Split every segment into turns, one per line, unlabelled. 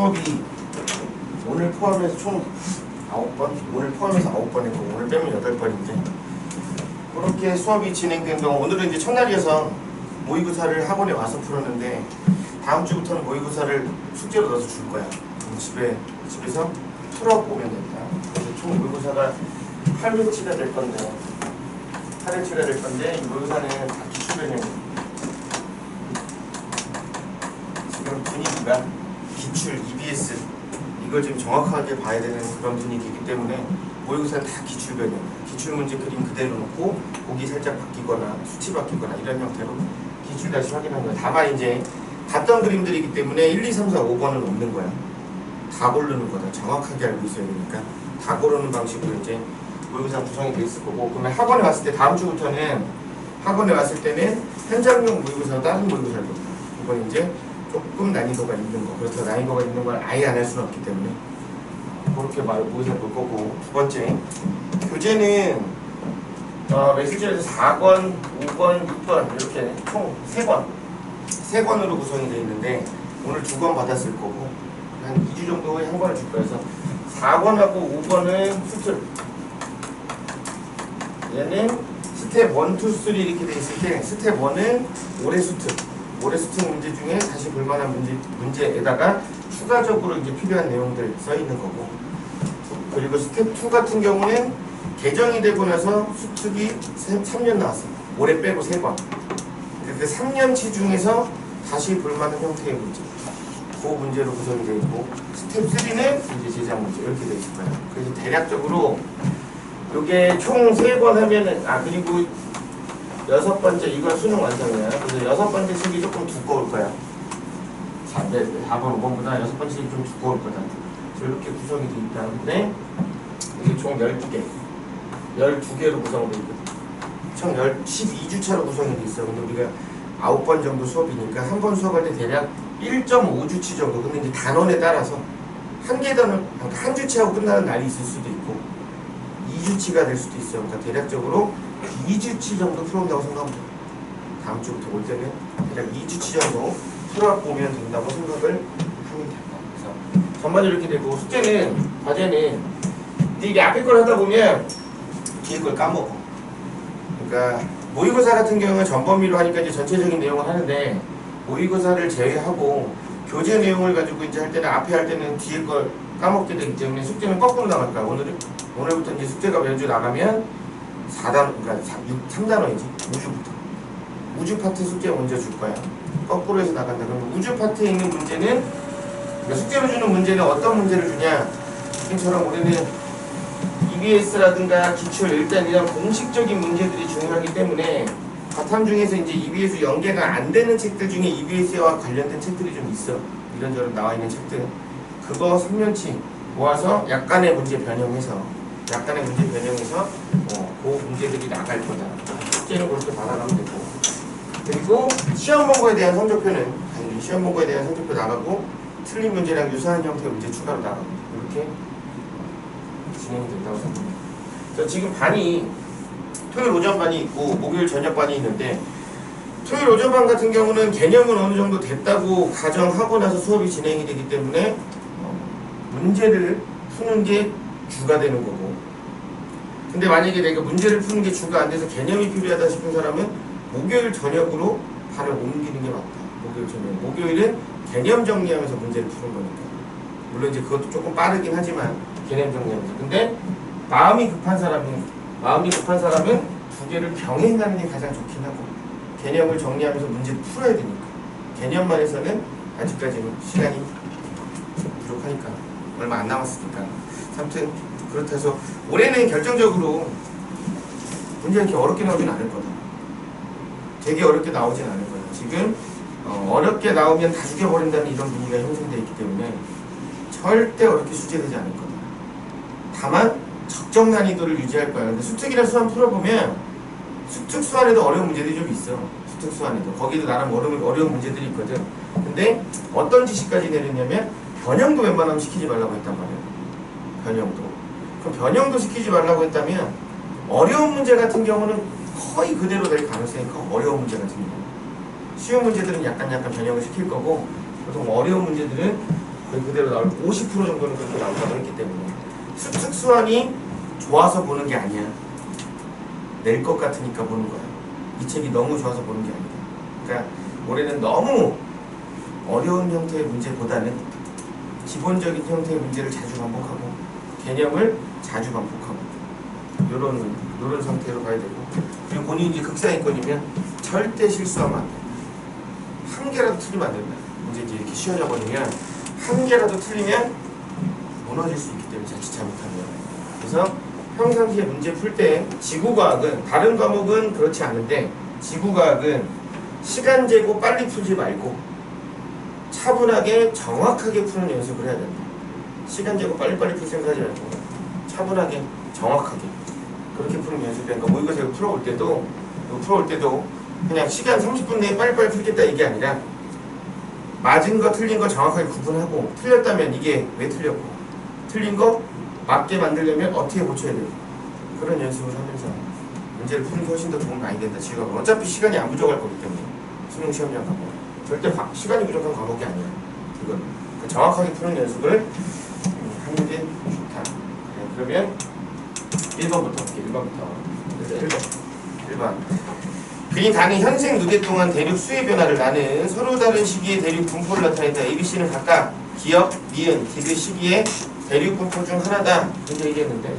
수업이 오늘 포함해서 총 9번? 오늘 포함해서 9번 했고 오늘 빼면 8번인데 그렇게 수업이 진행된 동안 오늘은 이제 첫날이어서 모의고사를 학원에 와서 풀었는데 다음 주부터는 모의고사를 숙제로 넣어서 줄 거야. 집에서 풀어보면 됩니다. 그래서 총 모의고사가 8회치가 될 건데 이 모의고사는 다 기출변형입니다. 지금 분위기가 기출, EBS 이걸 좀 정확하게 봐야 되는 그런 분위기이기 때문에 모의고사는 다 기출변형이에요. 기출문제 그림 그대로 놓고 보기 살짝 바뀌거나 수치 바뀌거나 이런 형태로 기출 다시 확인한 거예요. 다만 이제 같던 그림들이기 때문에 1, 2, 3, 4, 5번은 없는 거야. 다 고르는 거다. 정확하게 알고 있어야 되니까 다 고르는 방식으로 이제 모의고사 구성이 돼 있을 거고, 그러면 학원에 왔을 때 다음 주부터는 학원에 왔을 때는 현장용 모의고사와 다른 모의고사를 볼 거야. 이건 이제 조금 난이도가 있는 거. 그래서 난이도가 있는 걸 아예 안 할 수는 없기 때문에 그렇게 모의고사 볼 거고, 두 번째 교재는 메시지에서 4권, 5권, 6권 이렇게 총 3권으로 구성이 되어 있는데 오늘 2권 받았을 거고 한 2주 정도에 한 권을 줄 거예요. 그래서 4권하고 5권은 수틀, 얘는 스텝 1, 2, 3 이렇게 돼 있을 때 스텝 1은 올해 수특 문제 중에 다시 볼만한 문제에다가 추가적으로 이제 필요한 내용들 써 있는 거고, 그리고 스텝 2 같은 경우는 개정이 되고 나서 수특이 3년 나왔어요. 올해 빼고 3번. 그 3년치 중에서 다시 볼만한 형태의 문제, 그 문제로 구성이 되어 있고, 스텝 3는 이제 제작 문제 이렇게 되어 있을 거예요. 그래서 대략적으로 이게 총 3권 하면은, 그리고 6번째 이건 수능 완성이야. 그래서 6번째 책이 조금 두꺼울 거야. 4번, 5번보다 6번째 책이 좀 두꺼울 거다. 이렇게 구성이 되어 있다는데 이게 총 12개로 구성되어 있거든. 총 12주차로 구성이 되어 있어. 근데 우리가 9번 정도 수업이니까 한 번 수업할 때 대략 1.5주치 정도. 근데 이제 단원에 따라서 한 주치하고 끝나는 날이 있을 수도 있고 2주치가 될 수도 있어요. 그러니까 대략적으로 2주치 정도 풀어온다고 생각하면 돼요. 다음 주부터 올 때는 대략 2주치 정도 풀어보면 된다고 생각을 하면 됩니다. 그래서 전반적으로 이렇게 되고, 숙제는, 과제는 이게 앞에 걸 하다 보면 뒤에 걸 까먹어. 그러니까 모의고사 같은 경우는 전범위로 하니까 이제 전체적인 내용을 하는데, 모의고사를 제외하고 교재 내용을 가지고 이제 할 때는 앞에 할 때는 뒤에 걸 까먹게 되기 때문에 숙제는 거꾸로 나갈 거야. 오늘부터 이제 숙제가 몇 주 나가면 3단원이지. 우주 파트 숙제 먼저 줄 거야. 거꾸로 해서 나간다. 그러면 우주 파트에 있는 문제는, 그러니까 숙제로 주는 문제는 어떤 문제를 주냐? 지금처럼 우리는 EBS라든가 기출, 일단 이런 공식적인 문제들이 중요하기 때문에 과탐 중에서 이제 EBS 연계가 안 되는 책들 중에 EBS와 관련된 책들이 좀 있어. 이런저런 나와 있는 책들. 그거 3년치 모아서 약간의 문제 변형해서 그 문제들이 나갈 거다. 숙제는 그렇게 받아가면 되고, 그리고 시험 본거에 대한 성적표는 당연히 시험 본거에 대한 성적표 나가고 틀린 문제랑 유사한 형태의 문제 추가로 나가고 이렇게 진행이 된다고 생각합니다. 지금 반이 토요일 오전 반이 있고 목요일 저녁 반이 있는데, 토요일 오전 반 같은 경우는 개념은 어느 정도 됐다고 가정하고 나서 수업이 진행이 되기 때문에 문제를 푸는 게 주가 되는 거고, 근데 만약에 내가 문제를 푸는 게 주가 안 돼서 개념이 필요하다 싶은 사람은 목요일 저녁으로 반을 옮기는 게 맞다. 목요일 저녁. 목요일은 개념 정리하면서 문제를 푸는 거니까. 물론 이제 그것도 조금 빠르긴 하지만 개념 정리하면서. 근데 마음이 급한 사람은 두 개를 병행하는 게 가장 좋긴 하고, 개념을 정리하면서 문제를 풀어야 되니까. 개념만 해서는 아직까지는 시간이 부족하니까, 얼마 안 남았으니까. 아무튼 그렇다 해서 올해는 결정적으로 문제 이렇게 어렵게 나오진 않을 거다. 되게 어렵게 나오진 않을 거다. 지금 어렵게 나오면 다 죽여버린다는 이런 분위기가 형성되어 있기 때문에 절대 어렵게 출제되지 않을 거다. 다만 적정 난이도를 유지할 거야. 근데 수특이랑 수완 풀어보면 수특 수완에도 어려운 문제들이 좀 있어. 수특 수완에도 거기도 나름 어려운 문제들이 있거든. 근데 어떤 지시까지 내렸냐면 변형도 웬만하면 시키지 말라고 했단 말이야. 변형도. 그럼 변형도 시키지 말라고 했다면 어려운 문제 같은 경우는 거의 그대로 될 가능성이 커. 어려운 문제 같은 경우. 쉬운 문제들은 약간 변형을 시킬 거고, 보통 어려운 문제들은 그대로 나오고 50% 정도는 그렇게 나온다고 했기 때문에 수특수한이 좋아서 보는 게 아니야. 낼 것 같으니까 보는 거야. 이 책이 너무 좋아서 보는 게 아니다. 그러니까 올해는 너무 어려운 형태의 문제보다는 기본적인 형태의 문제를 자주 반복하고 개념을 자주 반복하고 요런 상태로 가야 되고, 그리고 본인이 이제 극상위권이면 절대 실수하면 안 돼. 한 개라도 틀리면 안 된다. 이제 이렇게 쉬워져 버리면 한 개라도 틀리면 무너질 수 있기 때문에 자칫 잘못하면. 그래서 평상시에 문제 풀 때 지구과학은, 다른 과목은 그렇지 않은데 지구과학은 시간 재고 빨리 풀지 말고 차분하게 정확하게 푸는 연습을 해야 된다. 시간 재고 빨리빨리 풀 생각하지 말고 차분하게 정확하게 그렇게 푸는 연습을 하니까 모의고사 풀어올 때도 그냥 시간 30분 내에 빨리빨리 풀겠다 이게 아니라 맞은 거 틀린 거 정확하게 구분하고, 틀렸다면 이게 왜 틀렸고, 틀린 거 맞게 만들려면 어떻게 고쳐야 되고, 그런 연습을 하면서 문제를 푸는 게 훨씬 더 도움이 많이 된다. 지금 어차피 시간이 안 부족할 거기 때문에 수능 시험장 과목 절대 시간이 부족한 과목이 아니야. 이건 정확하게 푸는 연습을 하는 게 좋다. 네, 그러면 1번부터 볼게요. 1번 그린 당의 현생 누계 동안 대륙 수의 변화를 나는 서로 다른 시기의 대륙 분포를 나타낸다. ABC는 각각 기역, 니은, 디귿 시기의 대륙 분포 중 하나다. 이렇게 얘기했는데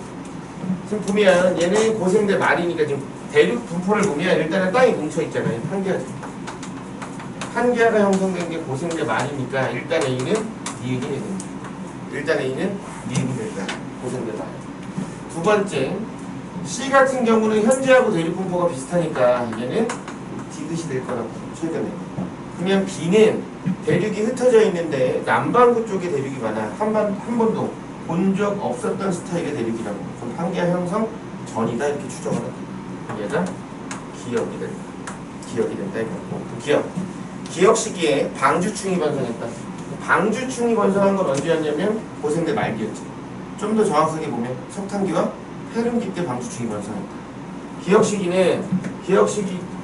지금 보면 얘는 고생대 말이니까 지금 대륙 분포를 보면 일단은 땅이 뭉쳐있잖아요. 판기하가 형성된 게 고생대 말이니까 일단 A는 니은이 됩니다. 일단 A는 니은이 된다. 고생대 말. 두 번째, C 같은 경우는 현재하고 대륙 분포가 비슷하니까 얘는 디귿이 될 거라고 최근에. 그러면 B는 대륙이 흩어져 있는데 남반구 쪽에 대륙이 많아. 한 번도 본 적 없었던 스타일의 대륙이라고. 그럼 판기하 형성 전이다 이렇게 추정을 한다. 얘가 기역이 된다 이거. 기역 시기에 방주충이 번성했다. 방주충이 번성한 건 언제였냐면 고생대 말기였지. 좀 더 정확하게 보면 석탄기와 해름기 때 방주충이 번성했다. 기역 시기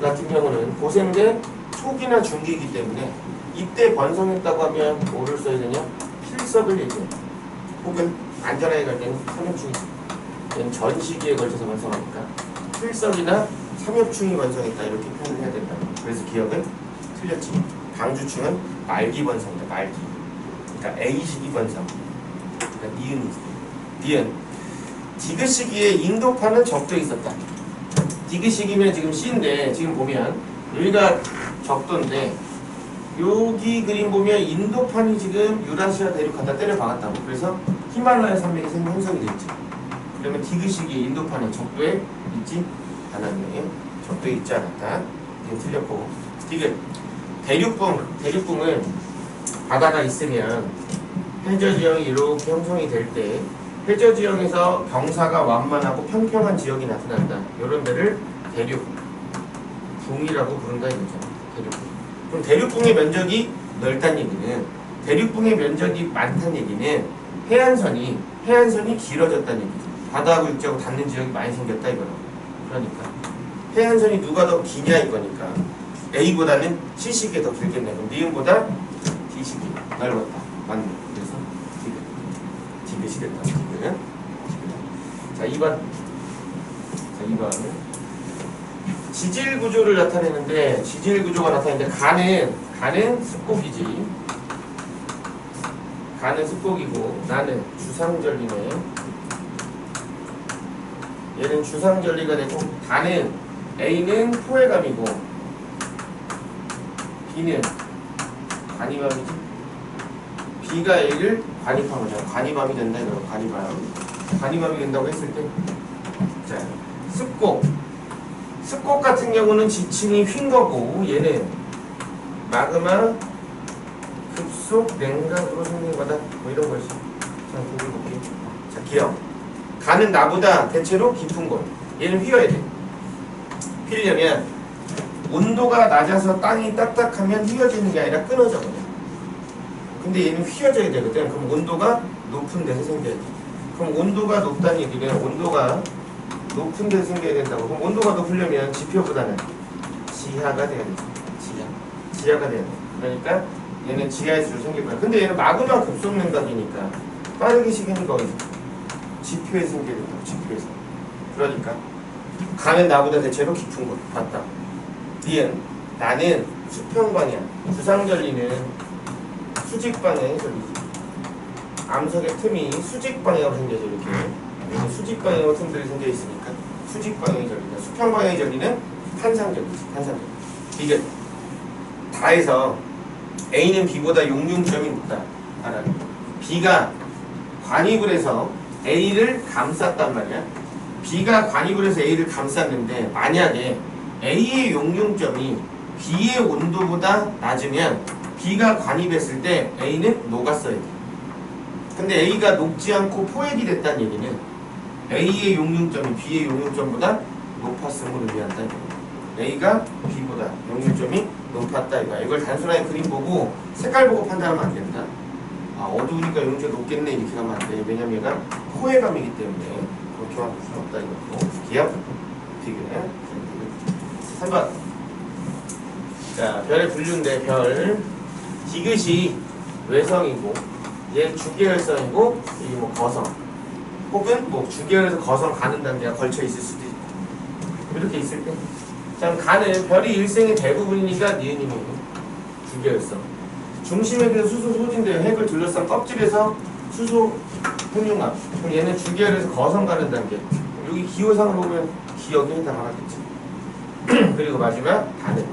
같은 경우는 고생대 초기나 중기이기 때문에 이때 번성했다고 하면 뭐를 써야 되냐? 필석을 얘기해. 혹은 안전하게 갈 때는 삼엽충이. 얘는 전 시기에 걸쳐서 번성하니까 필석이나 삼엽충이 번성했다 이렇게 표현을 해야 된다. 그래서 기역은 틀렸지. 방주충은 말기 번성이다. 말기. 그러니까 A 시기 번성. 그러니까 니은. 디귿 시기에 인도파는 적도 있었다. 디귿 시기면 지금 C인데 지금 보면 여기가 적도인데 여기 그림 보면 인도판이 지금 유라시아 대륙 갖다 때려 박았다고. 그래서 히말라야 산맥이 형성이 됐지. 그러면 디귿 시기에 인도판은 적도에 있지 않았네. 적도에 있지 않았다. 이게 틀렸고. 디귿. 대륙붕은 바다가 있으면 해저지형이 이렇게 형성이 될 때 해저지형에서 경사가 완만하고 평평한 지역이 나타난다. 이런 데를 대륙붕이라고 부른다 이거죠. 대륙붕. 그럼 대륙붕의 면적이 넓다는 얘기는, 대륙붕의 면적이 많다는 얘기는 해안선이 길어졌다는 얘기죠. 바다하고 육지하고 닿는 지역이 많이 생겼다 이거라고. 그러니까 해안선이 누가 더 기냐 이거니까 A보다는 C 시기에 더 길겠네. 그럼 니은보다 D 시기 넓었다. 맞네. 그래서 디귿이 됐다. 디귿. 자, 2번. 지질 구조를 나타내는데, 지질 구조가 나타내는데 가는 습곡이지. 가는 습곡이고 나는 주상절리네. 얘는 주상절리가 되고, 가는 A는 포해감이고 B는 관이밤이지. B가 A를 관입한 거잖아. 관이밤이 된다 이거. 관이밤이 된다고 했을 때, 자, 습곡 같은 경우는 지층이 휜 거고 얘는 마그마 급속 냉각으로 생긴 거다. 뭐 이런 거지. 자, 보기 볼게. 자, 기억. 가는 나보다 대체로 깊은 곳. 얘는 휘어야 돼. 휘려면 온도가 낮아서 땅이 딱딱하면 휘어지는 게 아니라 끊어져 버려. 근데 얘는 휘어져야 되거든. 그럼 온도가 높은 데서 생겨야 돼. 그럼 온도가 높다는 얘기는 온도가 높은 데서 생겨야 된다고. 그럼 온도가 높으려면 지표보다는 지하가 돼야 돼. 지하가 돼야 돼. 그러니까 얘는 지하에서 생길 거야. 근데 얘는 마그마 급속냉각이니까 빠르게 식으니까 어디서? 지표에서 생기게 된다고. 지표에서. 그러니까 가는 나보다 대체로 깊은 곳 봤다. 니은 나는 수평 방향, 주상 전리는 수직 방향이 전리지. 암석의 틈이 수직 방향으로 생겨져 이렇게. 수직 방향으로 틈들이 생겨 있으니까 수직 방향이 전리다. 수평 방향이 전리는 판상 전리지. 판상 전리. 이게 다 해서 A는 B보다 용융점이 높다. 알아. B가 관입을 해서 A를 감쌌단 말이야. B가 관입을 해서 A를 감쌌는데 만약에 A의 용융점이 B의 온도보다 낮으면 B가 관입했을 때 A는 녹았어야 돼. 근데 A가 녹지 않고 포획이 됐다는 얘기는 A의 용융점이 B의 용융점보다 높았음을 의미한다. A가 B보다 용융점이 높았다 이거야. 이걸 단순하게 그림 보고 색깔 보고 판단하면 안 된다. 아, 어두우니까 용융점이 높겠네 이렇게 가면 안 돼. 왜냐면 얘가 포획감이기 때문에 그렇게 만들 수는 없다 이거고. 기억? 비교네. 3번. 자, 별의 분류인데 별 디귿이 외성이고 얘 주계열성이고 이게 뭐 거성 혹은 뭐 주계열에서 거성 가는 단계가 걸쳐 있을 수도 있고 이렇게 있을 때 자, 가는 별이 일생의 대부분이니까 니은이면 주계열성 중심에 그래서 수소 소진돼요. 핵을 둘러싼 껍질에서 수소 혼융합. 그럼 얘는 주계열에서 거성 가는 단계. 여기 기호상을 보면 기억에 해당하겠지. 그리고 마지막 가는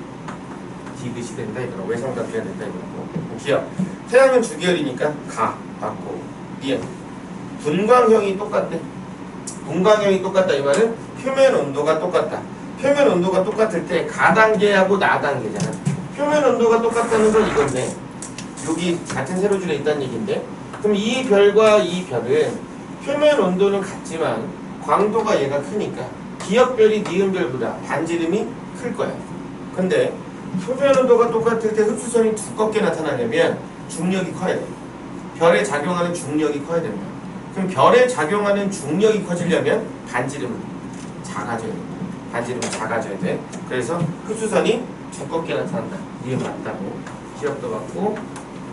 디귿이 된다 이거로 외성답기가 된다 이거고. 기억. 태양은 주계열이니까 가 맞고 니은 분광형이 똑같대. 분광형이 똑같다 이 말은 표면 온도가 똑같다. 표면 온도가 똑같을 때 가단계하고 나단계잖아. 표면 온도가 똑같다는 건 이건데 여기 같은 세로줄에 있다는 얘기인데 그럼 이 별과 이 별은 표면 온도는 같지만 광도가 얘가 크니까 기억별이 니은별보다 반지름이 클 거야. 근데 표면 온도가 똑같을 때 흡수선이 두껍게 나타나려면 중력이 커야 돼. 별에 작용하는 중력이 커야 된다. 그럼 별에 작용하는 중력이 커지려면 반지름은 작아져야 돼. 반지름은 작아져야 돼. 그래서 흡수선이 두껍게 나타난다. 니은 맞다고. 기억도 맞고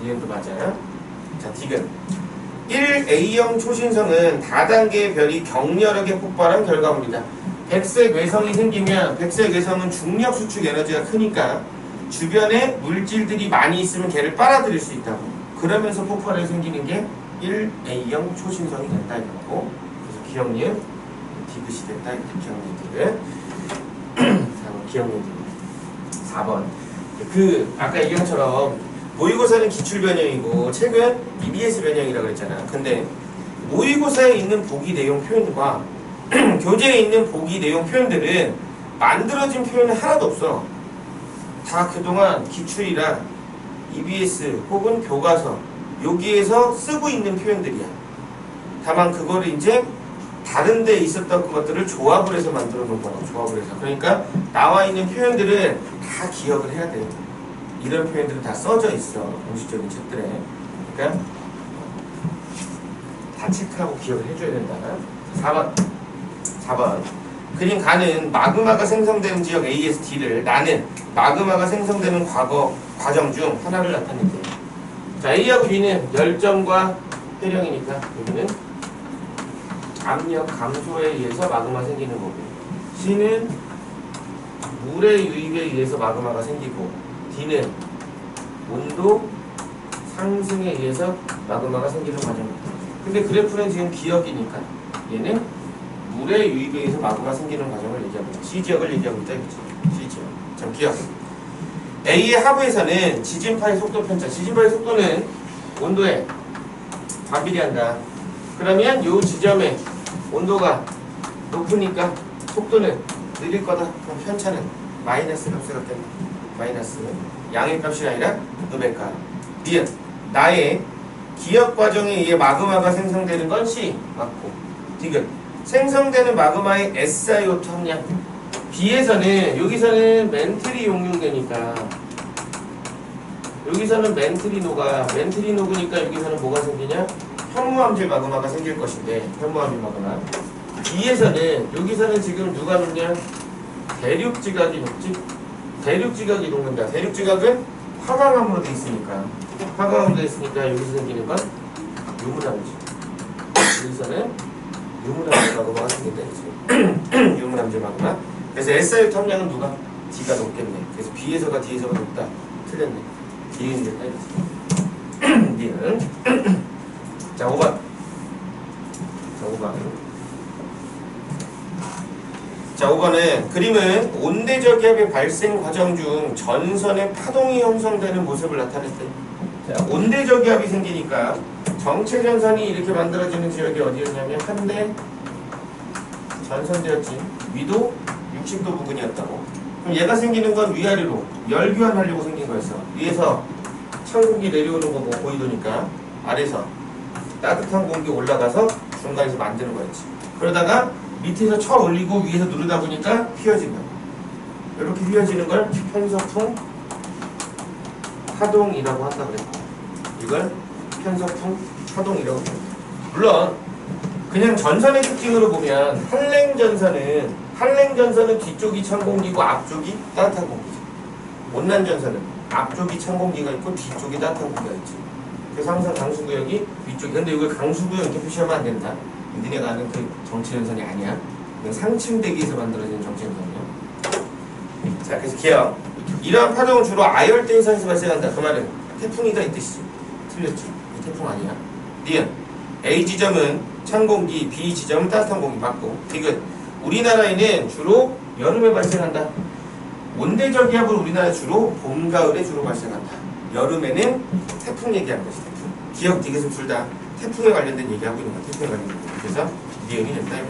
니은도 맞아요. 자, 디귿 1A형 초신성은 다단계의 별이 격렬하게 폭발한 결과물이다. 백색 외성이 생기면 백색 외성은 중력 수축 에너지가 크니까 주변에 물질들이 많이 있으면 걔를 빨아들일 수 있다고. 그러면서 폭발이 생기는 게 1A형 초신성이 된다 이거고. 그래서 기억니은 디귿이 된다 이렇게 기억니은들은 기억니은들 4번 아까 얘기한 것처럼 모의고사는 기출 변형이고 책은 EBS 변형이라고 했잖아. 근데 모의고사에 있는 보기 내용 표현과 교재에 있는 보기 내용 표현들은 만들어진 표현은 하나도 없어. 다 그동안 기출이랑 EBS 혹은 교과서 여기에서 쓰고 있는 표현들이야. 다만 그거를 이제 다른 데 있었던 것들을 조합을 해서 만들어 놓은 거라고. 조합을 해서. 그러니까 나와 있는 표현들은 다 기억을 해야 돼. 이런 표현들은 다 써져 있어. 공식적인 책들에. 그러니까 다 체크하고 기억을 해줘야 된다. 4번. 그림 가는 마그마가 생성되는 지역 AST를 나는 마그마가 생성되는 과정 중 하나를 나타낸대. 자, A하고 B는 열점과 해령이니까 여기는 압력 감소에 의해서 마그마 생기는 거고, C는 물의 유입에 의해서 마그마가 생기고, D는 온도 상승에 의해서 마그마가 생기는 과정입니다. 근데 그래프는 지금 기억이니까 얘는 물의 유입에 의해서 마그마 생기는 과정을 얘기하고 있다. C지역을 얘기하고 있다. 그치? C지역. 참 기억. A의 하부에서는 지진파의 속도 편차. 지진파의 속도는 온도에 반비례한다. 그러면 이 지점에 온도가 높으니까 속도는 느릴 거다. 그럼 편차는 마이너스 값으로 때문에 마이너스 양의 값이 아니라 음의 값. 니은 나의 기억 과정에 의해 마그마가 생성되는 건 C 맞고, 디귿 생성되는 마그마의 SiO2 함량. B에서는 여기서는 멘틀이 용융되니까 여기서는 멘틀이 녹으니까 여기서는 뭐가 생기냐? 현무암질 마그마가 생길 것인데, 현무암질 마그마. B에서는 여기서는 지금 누가 녹냐? 대륙지각이 녹지? 대륙지각이 녹는다. 대륙지각은 화강암으로 돼 있으니까 화강암도 있으니까 여기서 생기는 건 유문암이지. 여기서는 유문암제 마그마가 생긴다 했지. 유문암제 마그마. 그래서 SIU 함량은 누가? D가 높겠네. 그래서 B에서가 D에서가 높다. 틀렸네. D는 됐다 이거지. D는 자 5번. 자 5번. 자 5번은 그림은 온대저기압의 발생 과정 중 전선의 파동이 형성되는 모습을 나타냈대. 자, 온대저기압이 생기니까 정체 전선이 이렇게 만들어지는 지역이 어디였냐면 한대 전선대였지. 위도 60도 부근이었다고. 그럼 얘가 생기는 건 위아래로 열교환하려고 생긴 거였어. 위에서 찬 공기 내려오는 거고 고緯도니까 아래에서 따뜻한 공기 올라가서 중간에서 만드는 거였지. 그러다가 밑에서 쳐 올리고 위에서 누르다 보니까 휘어진 거야. 이렇게 휘어지는 걸 편서풍 파동이라고 한다 그랬고, 이걸 편서풍 파동이라고 합니다. 물론 그냥 전선의 특징으로 보면 한랭전선은 뒤쪽이 찬 공기고 앞쪽이 따뜻한 공기지. 온난전선은 앞쪽이 찬 공기가 있고 뒤쪽이 따뜻한 공기가 있지. 그래서 항상 강수구역이 위쪽이. 근데 이걸 강수구역 이렇게 표시하면 안 된다. 니네가 아는 그 정체전선이 아니야. 이건 상층대기에서 만들어진 정체전선이야. 자, 그래서 기억. 이러한 파동은 주로 아열대 해상에서 발생한다. 그 말은 태풍이다 이 뜻이지. 틀렸지. 이 태풍 아니야. 니은 A 지점은 찬 공기, B 지점은 따뜻한 공기 맞고. 디귿 우리나라에는 주로 여름에 발생한다. 온대저기압은 우리나라 주로 봄, 가을에 주로 발생한다. 여름에는 태풍 얘기하는 것이 태풍. 기억, 디귿은 둘 다 태풍에 관련된 얘기하고 있는 거야. 태풍에 관련된 얘기. 그래서 니은이 된다 이거.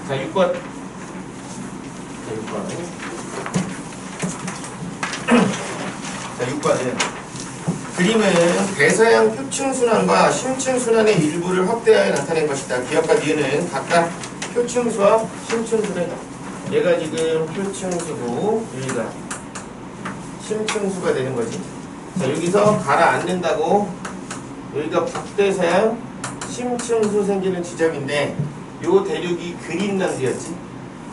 자 6번. 자 6번은 그림은 대서양 표층순환과 심층순환의 일부를 확대하여 나타낸 것이다. 기억과 니은은 각각 표층수와 심층수다. 얘가 지금 표층수고 여기가 심층수가 되는 거지. 자 여기서 가라앉는다고 여기가 북대서양 심층수 생기는 지점인데 요 대륙이 그린란드였지.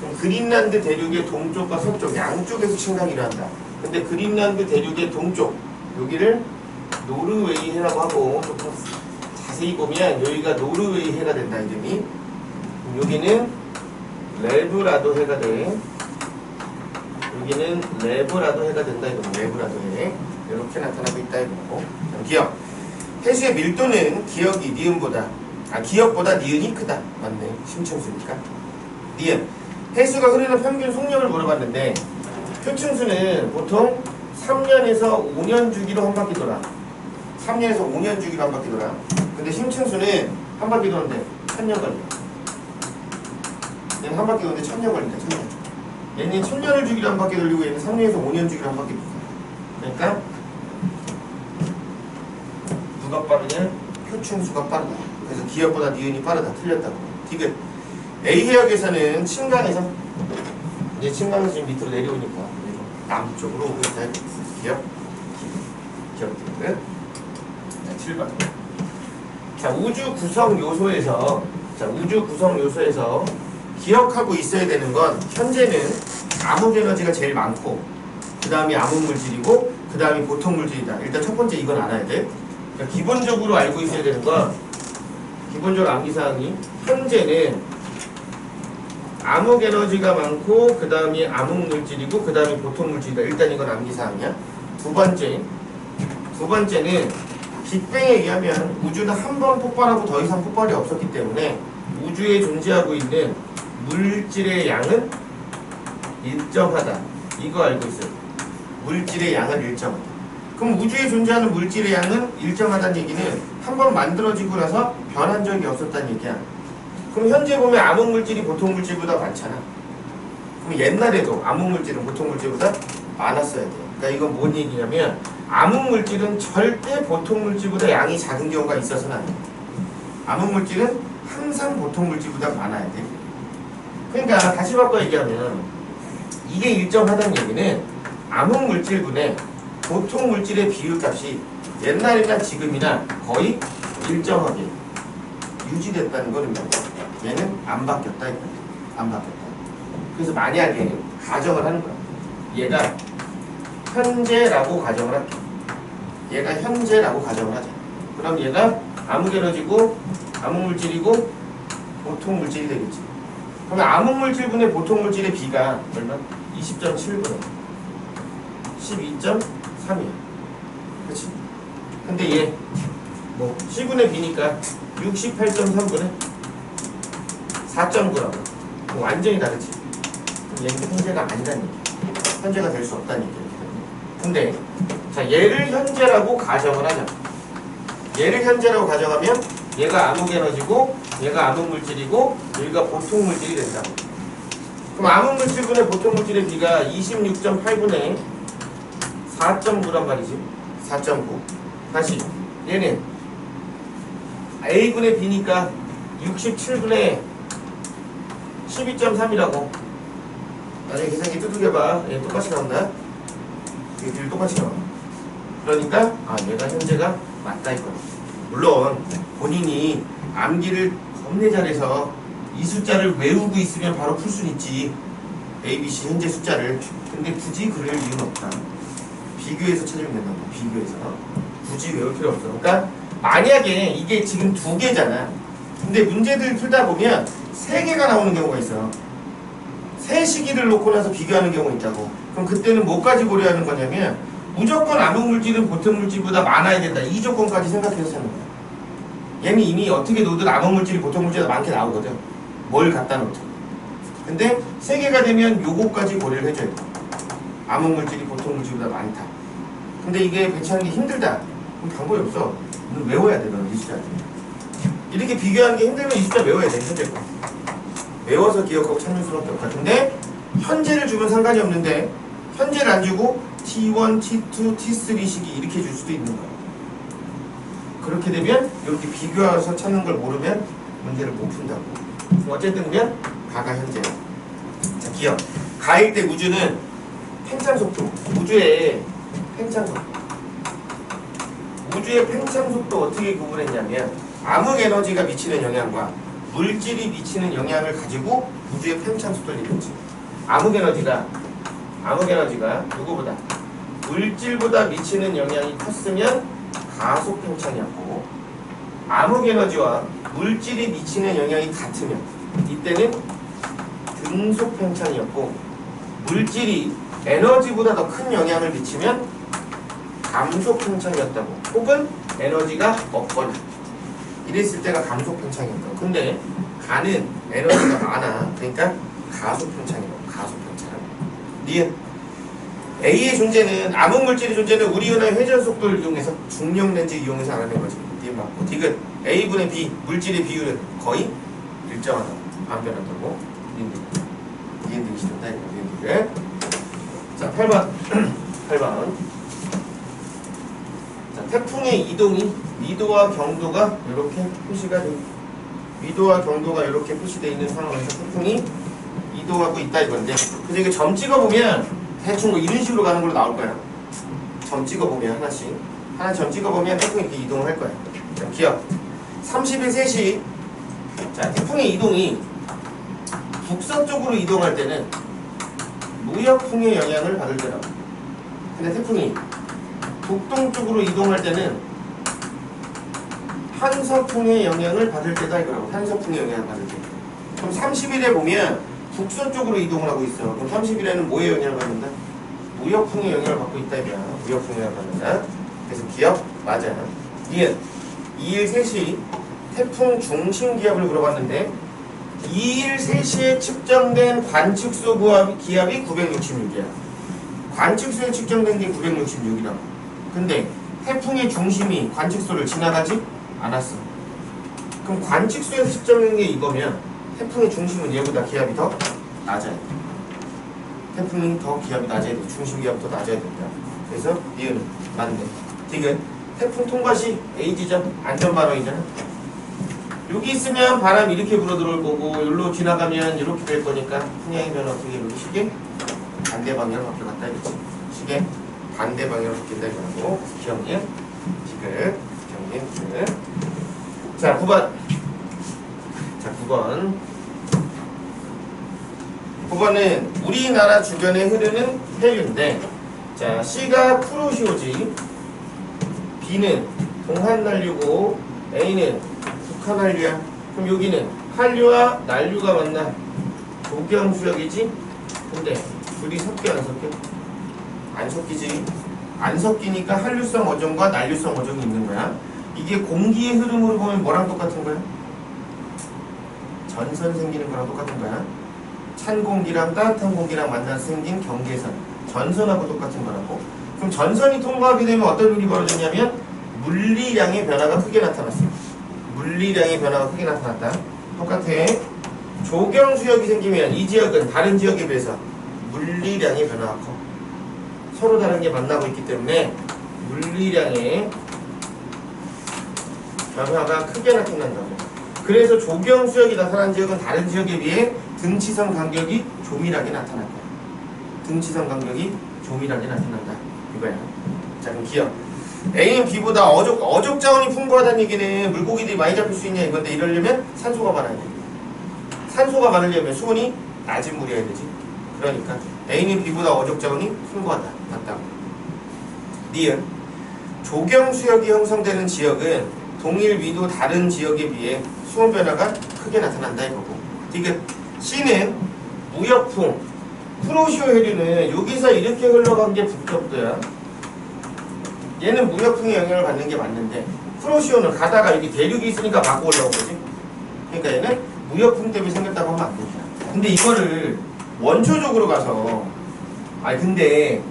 그럼 그린란드 대륙의 동쪽과 서쪽 양쪽에서 침강이 일어난다. 근데 그린란드 대륙의 동쪽 여기를 노르웨이 해라고 하고 조금 자세히 보면 여기가 노르웨이 해가 된다 이름이. 여기는 레브라도 해가 돼. 여기는 레브라도 해가 된다 이거. 레브라도 해 이렇게 나타나고 있다 이거고. 기억 해수의 밀도는 기억이 니은보다 기억보다 니은이 크다. 맞네. 심층수니까. 니은 해수가 흐르는 평균 속력을 물어봤는데 표층수는 보통 3년에서 5년 주기로 한 바퀴 돌아. 3년에서 5년 주기로 한 바퀴 돌아. 근데 심층수는 한 바퀴 도는데 1000년 걸려. 얘는 한 바퀴 도는데 1000년 걸린다. 1000년. 얘는 1000년을 주기로 한 바퀴 돌리고 얘는 3년에서 5년 주기로 한 바퀴 돌아. 그러니까 누가 빠르냐? 표층수가 빠르다. 그래서 기억보다 니은이 빠르다. 틀렸다고. 디귿 A 해역에서는 침강에서 이제 침강에서 지금 밑으로 내려오니까 남쪽으로 오고 있다. 기억 디귿. 자 7번. 자 우주 구성 요소에서 기억하고 있어야 되는 건 현재는 암흑 에너지가 제일 많고 그 다음이 암흑 물질이고 그 다음이 보통 물질이다. 일단 첫 번째 이건 알아야 돼. 그러니까 기본적으로 알고 있어야 되는 건 기본적으로 암기사항이 현재는 암흑 에너지가 많고 그 다음이 암흑 물질이고 그 다음이 보통 물질이다. 일단 이건 암기사항이야. 두 번째는 빅뱅에 의하면 우주는 한 번 폭발하고 더 이상 폭발이 없었기 때문에 우주에 존재하고 있는 물질의 양은 일정하다. 이거 알고 있어요. 물질의 양은 일정하다. 그럼 우주에 존재하는 물질의 양은 일정하다는 얘기는 한 번 만들어지고 나서 변한 적이 없었다는 얘기야. 그럼 현재 보면 암흑 물질이 보통 물질보다 많잖아. 그럼 옛날에도 암흑 물질은 보통 물질보다 많았어야 돼. 그러니까 이건 뭔 얘기냐면 암흑 물질은 절대 보통 물질보다 양이 작은 경우가 있어서는 안 돼. 암흑 물질은 항상 보통 물질보다 많아야 돼. 그러니까 다시 바꿔 얘기하면 이게 일정하다는 얘기는 암흑 물질분의 보통 물질의 비율값이 옛날이나 지금이나 거의 일정하게 유지됐다는 거는 얘는 안 바뀌었다. 안 바뀌었다. 그래서 만약에 가정을 하는 거야. 얘가 현재라고 가정을 할게. 얘가 현재라고 가정을 하자. 그럼 얘가 암흑에너지고 암흑물질이고 보통물질이 되겠지. 그러면 암흑물질분의 보통물질의 비가 얼마? 20.7분의 12.3이야. 그치? 근데 얘 뭐 C분의 B니까 68.3분의 4.9라고. 완전히 다르지. 얘는 현재가 아니라는 얘기야. 현재가 될 수 없다는 얘기야. 근데 자, 얘를 현재라고 가정을 하자. 얘를 현재라고 가정하면 얘가 암흑에너지고 얘가 암흑물질이고 여기가 보통물질이 된다. 그럼 암흑물질분의 보통물질의 비가 26.8분의 4.9란 말이지. 4.9. 다시 얘는 A분의 B니까 67분의 12.3이라고. 나중에 계산기 두들겨봐. 얘 똑같이 나온다. 얘들 똑같이 나와. 그러니까 얘가 현재가 맞다 이거야. 물론 본인이 암기를 겁내 잘해서 이 숫자를 외우고 있으면 바로 풀 수는 있지. A, B, C 현재 숫자를. 근데 굳이 그럴 이유는 없다. 비교해서 찾으면 된다고. 비교해서. 굳이 외울 필요 없어. 그러니까 만약에 이게 지금 2개잖아. 근데 문제들 풀다 보면 3개가 나오는 경우가 있어. 세 시기를 놓고 나서 비교하는 경우가 있다고. 그럼 그때는 뭐까지 고려하는 거냐면 무조건 암흑물질은 보통물질보다 많아야 된다. 이 조건까지 생각해서 찾는 거야. 얘는 이미 어떻게 놓든 암흑물질이 보통물질보다 많게 나오거든. 뭘 갖다 놓든. 근데 3개가 되면 요거까지 고려를 해줘야 돼. 암흑물질이 보통물질보다 많다. 근데 이게 배치하는 게 힘들다. 그럼 방법이 없어. 너 외워야 돼. 너는 이 숫자. 이렇게 비교하는 게 힘들면 이 숫자 외워야 돼. 현재 거. 외워서 기억하고 찾는 수밖에 없다. 근데 현재를 주면 상관이 없는데 현재를 안 주고 T1, T2, T3 시기 이렇게 줄 수도 있는 거야. 그렇게 되면 이렇게 비교해서 찾는 걸 모르면 문제를 못 푼다고. 어쨌든 그러면 가가 현재. 자, 기억. 가일 때 우주는 팽창속도. 우주의 팽창속도. 우주의 팽창속도 어떻게 구분했냐면 암흑에너지가 미치는 영향과 물질이 미치는 영향을 가지고 우주의 팽창속도를 얘기했지. 암흑에너지가 누구보다 물질보다 미치는 영향이 컸으면 가속 팽창이었고, 암흑에너지와 물질이 미치는 영향이 같으면 이때는 등속 팽창이었고, 물질이 에너지보다 더 큰 영향을 미치면 감속 팽창이었다고. 혹은 에너지가 없거나 이랬을 때가 감속 팽창이었다고. 근데 가는 에너지가 많아. 그러니까 가속 팽창이라고. 가속 팽창. 니은 A의 존재는 암흑물질의 존재는 우리은하의 회전 속도를 이용해서 중력 렌즈 이용해서 알아낸 거지. 니은 맞고. 디귿 A분의 B 물질의 비율은 거의 일정하다. 안 변한다고. 니은 디귿이 된다. 니은 디귿. 자, 8번. 8번. 자, 태풍의 이동이 미도와 경도가 이렇게 표시가 돼. 미도와 경도가 이렇게 표시되어 있는 상황에서 태풍이 이동하고 있다 이건데, 그래서 이게 점 찍어보면 대충 뭐 이런 식으로 가는 걸로 나올 거야. 점 찍어보면 하나씩. 하나 점 찍어보면 태풍이 이렇게 이동을 할 거야. 자, 기억. 30일 3시. 자, 태풍의 이동이 북서쪽으로 이동할 때는 무역풍의 영향을 받을 때라고. 근데 태풍이 북동쪽으로 이동할 때는 한서풍의 영향을 받을 때다 이거라고. 한서풍의 영향을 받을 때. 그럼 30일에 보면 북서쪽으로 이동을 하고 있어. 그럼 30일에는 뭐의 영향을 받는다? 무역풍의 영향을 받고 있다 이거야. 무역풍의 영향을 받는다. 그래서 기억? 맞아. 니은 2일 3시 태풍 중심기압을 물어봤는데 2일 3시에 측정된 관측소 기압이 966이야. 관측소에 측정된 게 966이라고. 근데 태풍의 중심이 관측소를 지나가지 않았어. 그럼 관측소에서 측정된 게 이거면 태풍의 중심은 얘보다 기압이 더 낮아야 돼. 태풍이 더 기압이 낮아야 돼. 중심 기압이 더 낮아야 된다. 그래서 니은 맞네. 디귿 태풍 통과 시 A 지점 안전발언이잖아. 여기 있으면 바람이 이렇게 불어 들어올 거고 여기로 지나가면 이렇게 될 거니까 풍향의 변화 어떻게 이렇게 시계 반대 방향으로 바뀌어갔다 이거지. 시계 반대 방향으로 바뀐다 이거라고. 기억님 디귿 기억님 디귿. 자 9번. 자 9번. 9번은 우리나라 주변에 흐르는 해류인데 자, C가 프로시오지, B는 동한난류고 A는 북한한류야. 그럼 여기는 한류와 난류가 만나 조경수역이지? 근데 둘이 섞여 안 섞여? 안 섞이지. 안 섞이니까 한류성 어종과 난류성 어종이 있는 거야. 이게 공기의 흐름으로 보면 뭐랑 똑같은 거야? 전선 생기는 거랑 똑같은 거야. 찬 공기랑 따뜻한 공기랑 만나서 생긴 경계선, 전선하고 똑같은 거라고. 그럼 전선이 통과하게 되면 어떤 일이 벌어졌냐면 물리량의 변화가 크게 나타났어. 물리량의 변화가 크게 나타났다. 똑같아. 조경수역이 생기면 이 지역은 다른 지역에 비해서 물리량의 변화가 커. 서로 다른 게 만나고 있기 때문에 물리량의 변화가 크게 나타난다고. 그래서 조경수역이 나타난 지역은 다른 지역에 비해 등치선 간격이 조밀하게 나타날 거야. 등치선 간격이 조밀하게 나타난다. 이거야. 자, 그럼 기억. A는 B보다 어족 자원이 풍부하다는 얘기는 물고기들이 많이 잡힐 수 있냐 이건데, 이러려면 산소가 많아야 돼. 산소가 많으려면 수온이 낮은 물이어야 되지. 그러니까 A는 B보다 어족 자원이 풍부하다. 맞다고. 니은 조경수역이 형성되는 지역은 동일 위도 다른 지역에 비해 수온 변화가 크게 나타난다 이거고. 디귿 C는 무역풍 프로시오 해류는 여기서 이렇게 흘러간 게 북격도야. 얘는 무역풍의 영향을 받는 게 맞는데, 프로시오는 가다가 여기 대륙이 있으니까 막고 올라온 거지. 그러니까 얘는 무역풍 때문에 생겼다고 하면 안 된다. 근데 이거를 원초적으로 가서, 근데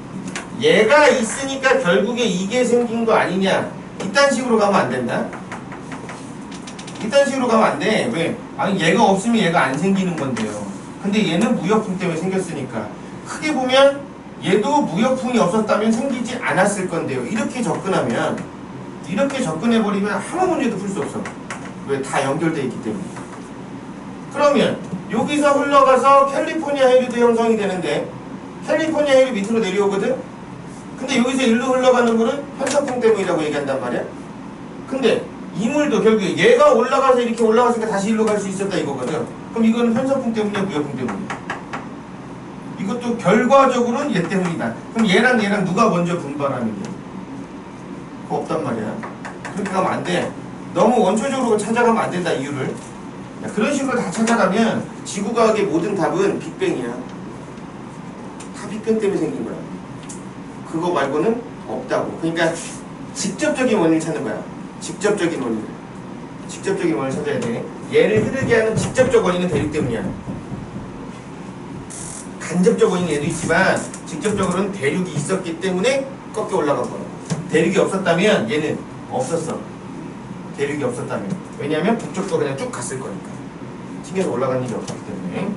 얘가 있으니까 결국에 이게 생긴 거 아니냐, 이딴 식으로 가면 안 된다. 이딴 식으로 가면 안 돼. 왜? 얘가 없으면 얘가 안 생기는 건데요. 근데 얘는 무역풍 때문에 생겼으니까 크게 보면 얘도 무역풍이 없었다면 생기지 않았을 건데요. 이렇게 접근하면, 이렇게 접근해버리면 아무 문제도 풀 수 없어. 왜? 다 연결되어 있기 때문에. 그러면 여기서 흘러가서 캘리포니아 해류도 형성이 되는데, 캘리포니아 해류 밑으로 내려오거든? 근데 여기서 일로 흘러가는 물은 편서풍 때문이라고 얘기한단 말이야. 근데 이 물도 결국에 얘가 올라가서 이렇게 올라갔으니까 다시 일로 갈 수 있었다 이거거든. 그럼 이거는 편서풍 때문이야, 무역풍 때문이야? 이것도 결과적으로는 얘 때문이다. 그럼 얘랑 누가 먼저 분발하는 게? 그거 없단 말이야. 그렇게 가면 안 돼. 너무 원초적으로 찾아가면 안 된다, 이유를. 그런 식으로 다 찾아가면 지구과학의 모든 답은 빅뱅이야. 다 빅뱅 때문에 생긴 거야. 그거 말고는 없다고. 그러니까 직접적인 원인을 찾는 거야. 직접적인 원인을. 직접적인 원인을 찾아야 돼. 얘를 흐르게 하는 직접적 원인은 대륙 때문이야. 간접적 원인은 얘도 있지만 직접적으로는 대륙이 있었기 때문에 꺾여 올라간 거야. 대륙이 없었다면 얘는 없었어. 대륙이 없었다면. 왜냐하면 북쪽도 그냥 쭉 갔을 거니까. 튕겨서 올라간 일이 없었기 때문에.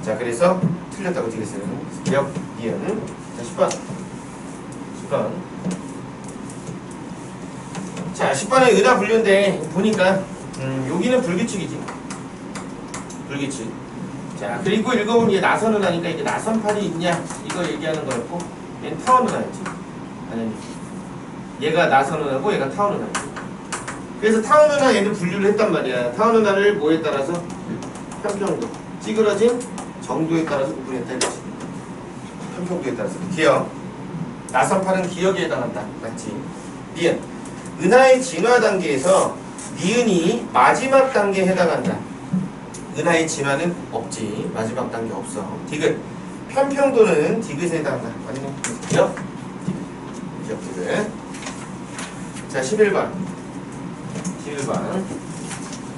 자, 그래서 틀렸다고 되겠어요. 기억, 이은. 자, 10번. 자, 10번에 의다 분류인데 보니까 여기는 불규칙이지. 불규칙. 자, 그리고 읽어보면 얘 나선은 하니까 이게 나선팔이 있냐 이거 얘기하는 거였고, 얘는 타원은 하였지. 아니, 얘가 나선은 하고 얘가 타원은 하였지. 그래서 타원은 하 얘는 분류를 했단 말이야. 타원은 하를 뭐에 따라서? 편평도, 찌그러진 정도에 따라서 구분했다 이거지. 편평도에 따라서. 기억. 나선팔은 기억에 해당한다. 맞지? 니은. 은하의 진화 단계에서 니은이 마지막 단계에 해당한다. 은하의 진화는 없지. 마지막 단계 없어. 디귿. 편평도는 디귿에 해당한다. 아니면 기억? 디귿. 자, 11번.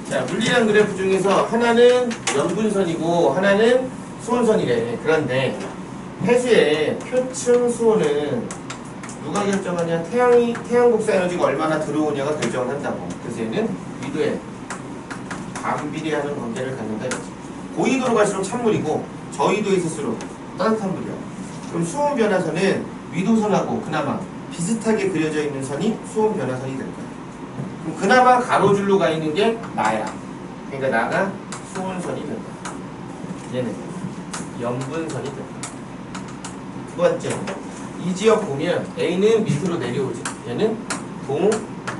자, 물리량 그래프 중에서 하나는 연분선이고 하나는 수온선이래. 그런데 해수의 표층 수온은 누가 결정하냐? 태양 복사 에너지가 얼마나 들어오냐가 결정을 한다고. 그래서 얘는 위도에 반비례하는 관계를 갖는다 이거지. 고위도로 갈수록 찬물이고 저위도에 있을수록 따뜻한 물이야. 그럼 수온 변화선은 위도선하고 그나마 비슷하게 그려져 있는 선이 수온 변화선이 될 거야. 그럼 그나마 가로줄로 가 있는 게 나야. 그러니까 나가 수온선이 된다. 얘는 연분선이 된다. 두 번째, 이 지역 보면 A는 밑으로 내려오지. 얘는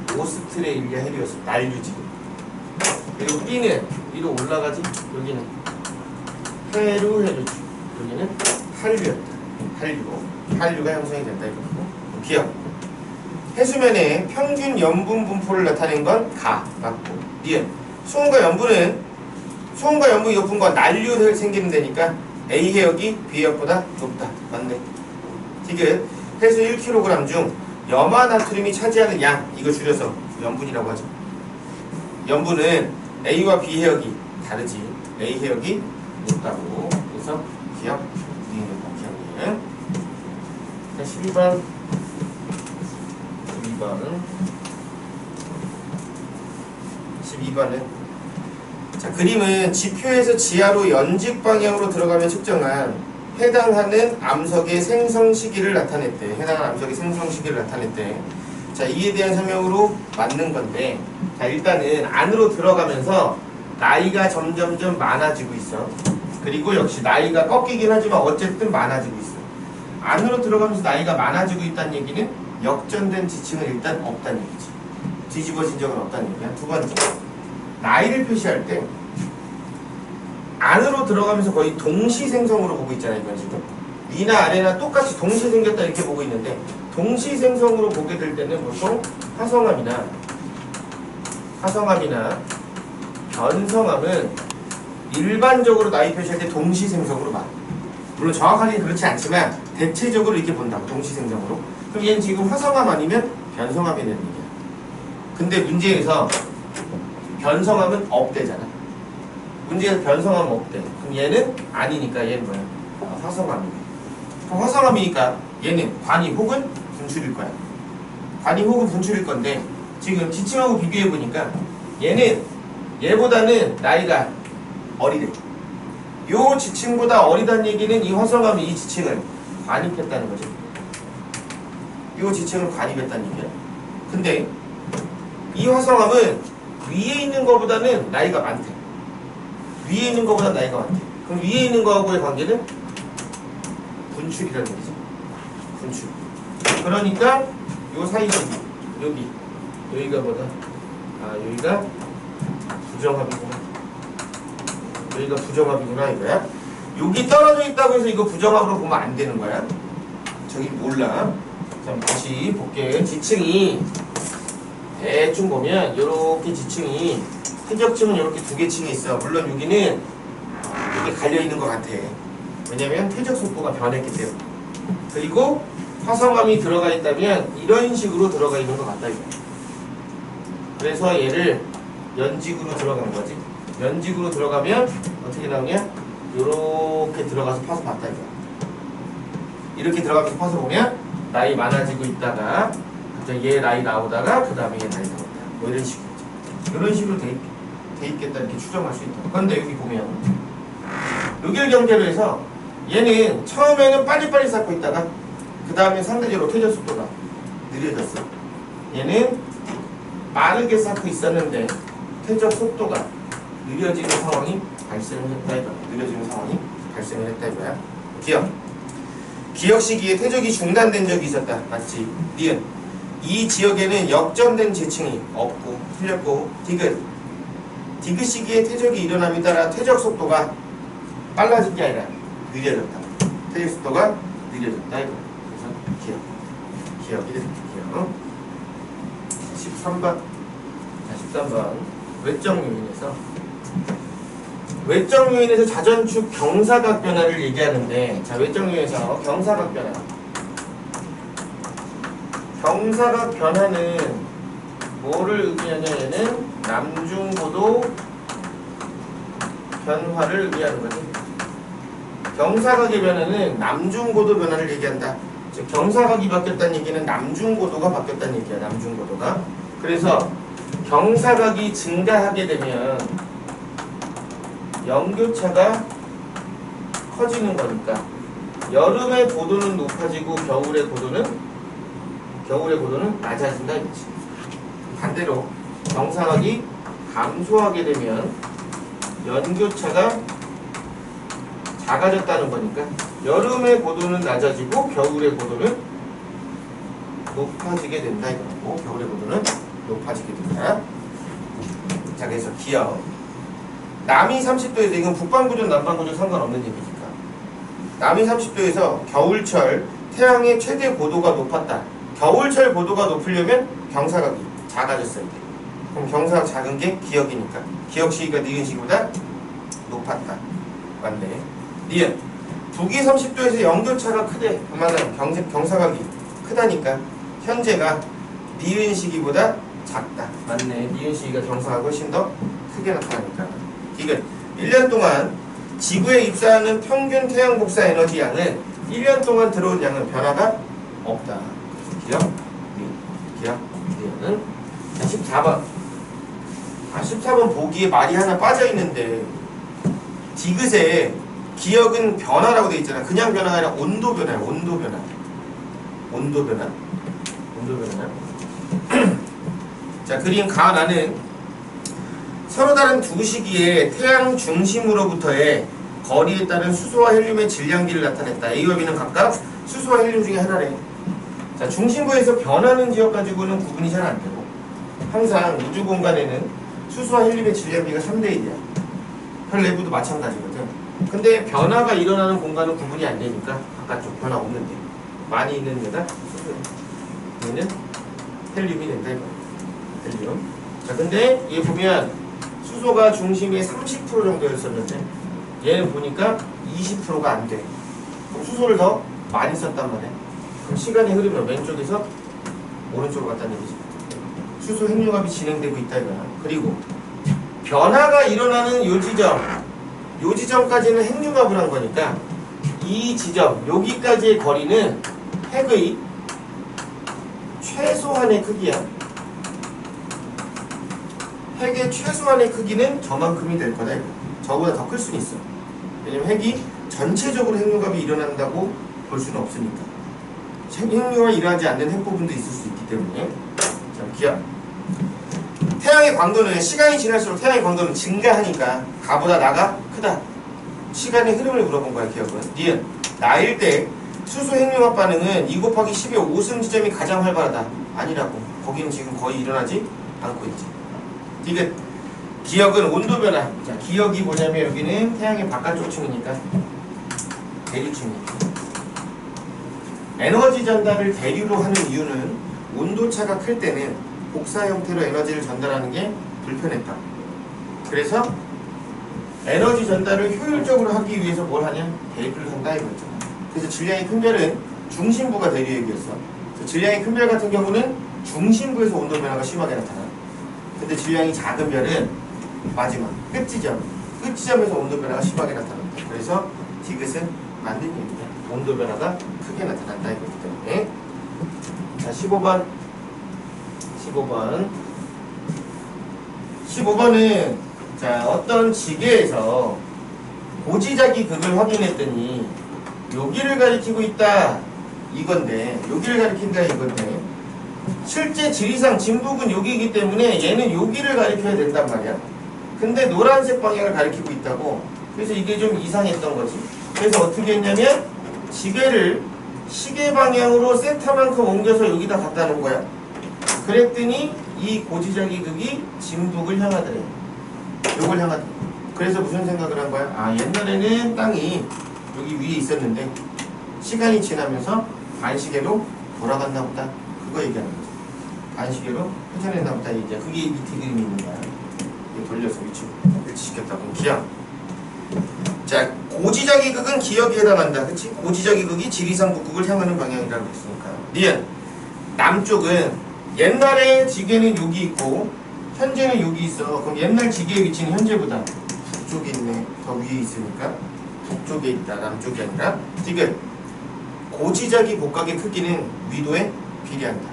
동오스트레일리아 해류였어. 난류지. 그리고 B는 위로 올라가지. 여기는 해류지. 여기는 한류였다. 한류가 형성이 된다 이거고. 기억. 해수면의 평균 염분 분포를 나타낸 건 가, 맞고. 니은. 수온과 염분이 높은 건 난류 생기는 데니까 A 해역이 B 해역보다 높다. 맞네. 디귿. 해수 1kg 중 염화나트륨이 차지하는 양, 이거 줄여서 염분이라고 하죠. 염분은 A와 B 해역이 다르지. A 해역이 높다고. 그래서 기억. 기억이에요. 12번. 자, 그림은 지표에서 지하로 연직 방향으로 들어가면 측정한 해당하는 암석의 생성 시기를 나타냈대. 자, 이에 대한 설명으로 맞는 건데, 자, 일단은 안으로 들어가면서 나이가 점점점 많아지고 있어. 그리고 역시 나이가 꺾이긴 하지만 어쨌든 많아지고 있어. 안으로 들어가면서 나이가 많아지고 있다는 얘기는 역전된 지층은 일단 없다는 얘기지. 뒤집어진 적은 없다는 얘기야. 두 번째, 나이를 표시할 때 안으로 들어가면서 거의 동시 생성으로 보고 있잖아요. 이건 지금 위나 아래나 똑같이 동시 생겼다 이렇게 보고 있는데, 동시 생성으로 보게 될 때는 보통 화성암이나 변성암은 일반적으로 나이 표시할 때 동시 생성으로 봐. 물론 정확하게 그렇지 않지만 대체적으로 이렇게 본다고. 동시 생성으로. 그럼 얘는 지금 화성암 아니면 변성암이 되는 얘기야. 근데 문제에서 변성암은 없대잖아. 문제에서 변성암은 없대. 그럼 얘는 아니니까 얘는 뭐야? 화성암이네. 그럼 화성암이니까 얘는 관이 혹은 분출일 거야. 관이 혹은 분출일 건데, 지금 지층하고 비교해보니까 얘는 얘보다는 나이가 어리대. 요 지층보다 어리다는 얘기는 이 화성암이 이 지층을 관입했다는 거지. 요 지층을 관입했다는 얘기야. 근데 이 화성암은 위에 있는 것보다는 나이가 많대. 그럼 위에 있는 거하고의 관계는 분출이라는 얘기지. 분출. 그러니까 요 사이 시기, 여기가 뭐다? 여기가 부정합이구나 이거야. 여기 떨어져 있다고 해서 이거 부정합으로 보면 안 되는 거야. 저기 몰라. 자, 다시 볼게. 지층이 대충 보면 요렇게 지층이, 퇴적층은 요렇게 두 개 층이 있어. 물론 여기는 이게 갈려 있는 것 같아. 왜냐면 퇴적 속도가 변했기 때문에. 그리고 화성암이 들어가 있다면 이런 식으로 들어가 있는 것 같다 이거. 그래서 얘를 연직으로 들어간 거지. 연직으로 들어가면 어떻게 나오냐? 요렇게 들어가서 파서 봤다 이거. 이렇게 들어가면서 파서 보면 나이 많아지고 있다가 갑자기 얘 나이 나오다가 그 다음에 얘 나이 나온다. 뭐 이런 식으로. 이런 식으로 돼 있겠다 이렇게 추정할 수 있다. 그런데 여기 보면 요길 경계로 해서 얘는 처음에는 빨리빨리 쌓고 있다가 그 다음에 상대적으로 퇴적 속도가 느려졌어. 얘는 빠르게 쌓고 있었는데 퇴적 속도가 느려지는 상황이 발생을 했다 이거야. 기억 시기에 퇴적이 중단된 적이 있었다. 맞지? 니은. 이 지역에는 역전된 지층이 없고 틀렸고. 디귿 시기에 퇴적이 일어남에 따라 퇴적 속도가 빨라진 게 아니라 느려졌다. 퇴적 속도가 느려졌다 이거. 그래서 기억이 됐다. 기억. 13번. 자, 13번. 외적 요인에서 자전축 경사각 변화를 얘기하는데, 자, 외적 요인에서 경사각 변화. 경사각 변화는 뭐를 의미하냐? 얘는 남중고도 변화를 의미하는 거지. 경사각의 변화는 남중고도 변화를 얘기한다. 즉 경사각이 바뀌었다는 얘기는 남중고도가 바뀌었다는 얘기야. 남중고도가. 그래서 경사각이 증가하게 되면 연교차가 커지는 거니까 여름의 고도는 높아지고 겨울의 고도는 낮아진다 이거지. 반대로 경사각이 감소하게 되면 연교차가 작아졌다는 거니까 여름의 고도는 낮아지고 겨울의 고도는 높아지게 된다 이거고. 겨울의 고도는 높아지게 된다. 자, 그래서 기억. 남이 30도에서 이건 북반구조 남반구조 상관없는 얘기니까 남이 30도에서 겨울철 태양의 최대 고도가 높았다. 겨울철 고도가 높으려면 경사각이 작아졌어야 돼. 그럼 경사각 작은 게 기역이니까 기역 시기가 니은 시기보다 높았다. 맞네. 니은 북위 30도에서 영도차가 크대. 그만한 경사각이 크다니까 현재가 니은 시기보다 작다. 맞네. 니은 시기가 경사각이 훨씬 더 크게 나타나니까. 디귿 1년 동안 지구에 입사하는 평균 태양 복사 에너지 양은 1년 동안 들어온 양은 변화가 없다. 기억? 기억? 니은은 14번. 14번 보기에 말이 하나 빠져있는데 디귿에 기억은 변화라고 되어 있잖아. 그냥 변화가 아니라 온도 변화야. 온도 변화. 온도 변화. 온도 변화. 자, 그림 가나는 서로 다른 두 시기에 태양 중심으로부터의 거리에 따른 수소와 헬륨의 질량비를 나타냈다. A와 B는 각각 수소와 헬륨 중에 하나래. 자, 중심부에서 변하는 지역 가지고는 구분이 잘 안 되고 항상 우주 공간에는 수소와 헬륨의 질량비가 3대 1이야. 별 내부도 마찬가지거든. 근데 변화가 일어나는 공간은 구분이 안 되니까 바깥쪽 변화 없는데 많이 있는 데가 수소야. 얘는 헬륨이 된다 이거. 헬륨. 자, 근데 얘 보면 수소가 중심에 30% 정도였었는데 얘는 보니까 20%가 안 돼. 그럼 수소를 더 많이 썼단 말이야. 그럼 시간이 흐르면 왼쪽에서 오른쪽으로 갔다는 얘기지. 수소 핵융합이 진행되고 있다 이거야. 그리고 변화가 일어나는 요 지점까지는 핵융합을 한 거니까 이 지점 여기까지의 거리는 핵의 최소한의 크기야. 핵의 최소한의 크기는 저만큼이 될 거다. 저보다 더 클 수는 있어. 왜냐면 핵이 전체적으로 핵융합이 일어난다고 볼 수는 없으니까. 핵융합이 일어나지 않는 핵 부분도 있을 수 있기 때문에. 자, 기억. 태양의 광도는 시간이 지날수록 태양의 광도는 증가하니까 가보다 나가 크다. 시간의 흐름을 물어본 거야. 기억은. 니은 나일 때 수소 핵융합 반응은 2 곱하기 10의 5승 지점이 가장 활발하다. 아니라고. 거기는 지금 거의 일어나지 않고 있지. 디귿 기역은 온도 변화. 자, 기역이 뭐냐면 여기는 태양의 바깥쪽 층이니까 대류층이니까. 에너지 전달을 대류로 하는 이유는 온도차가 클 때는 복사 형태로 에너지를 전달하는 게 불편했다. 그래서 에너지 전달을 효율적으로 하기 위해서 뭘 하냐? 대류를 한다 이거죠. 그래서 질량이 큰 별은 중심부가 대류액이었어. 질량이 큰 별 같은 경우는 중심부에서 온도 변화가 심하게 나타나. 근데 질량이 작은 별은 마지막 끝지점에서 온도 변화가 심하게 나타난다. 그래서 디귿은 맞는 얘기다. 온도 변화가 크게 나타난다 이거기 때문에. 자, 15번은 자, 어떤 지계에서 고지자기 극을 확인했더니 여기를 가리키고 있다 이건데, 여기를 가리킨다 이건데 실제 지리상 진북은 여기이기 때문에 얘는 여기를 가리켜야 된단 말이야. 근데 노란색 방향을 가리키고 있다고. 그래서 이게 좀 이상했던 거지. 그래서 어떻게 했냐면 지게를 시계 방향으로 센터만큼 옮겨서 여기다 갖다 놓은 거야. 그랬더니 이 고지자기 극이 진북을 향하더래. 요걸 향하더래. 그래서 무슨 생각을 한 거야? 아, 옛날에는 땅이 여기 위에 있었는데 시간이 지나면서 반시계로 돌아갔나 보다. 그거 얘기하는 거지. 반시계로 회전했나 보다. 이제 그게 밑에 그림이 있는 거야. 돌려서 위치시켰다. 그럼 기억. 자, 고지자기 극은 기역에 해당한다. 그치? 고지자기 극이 지리상 북극을 향하는 방향이라고 했으니까. 니은 남쪽은 옛날에 지게는 여기 있고 현재는 여기 있어. 그럼 옛날 지게의 위치는 현재보다 북쪽에 있네. 더 위에 있으니까 북쪽에 있다. 남쪽이 아니라. 지금 고지자기 복각의 크기는 위도에 비례한다.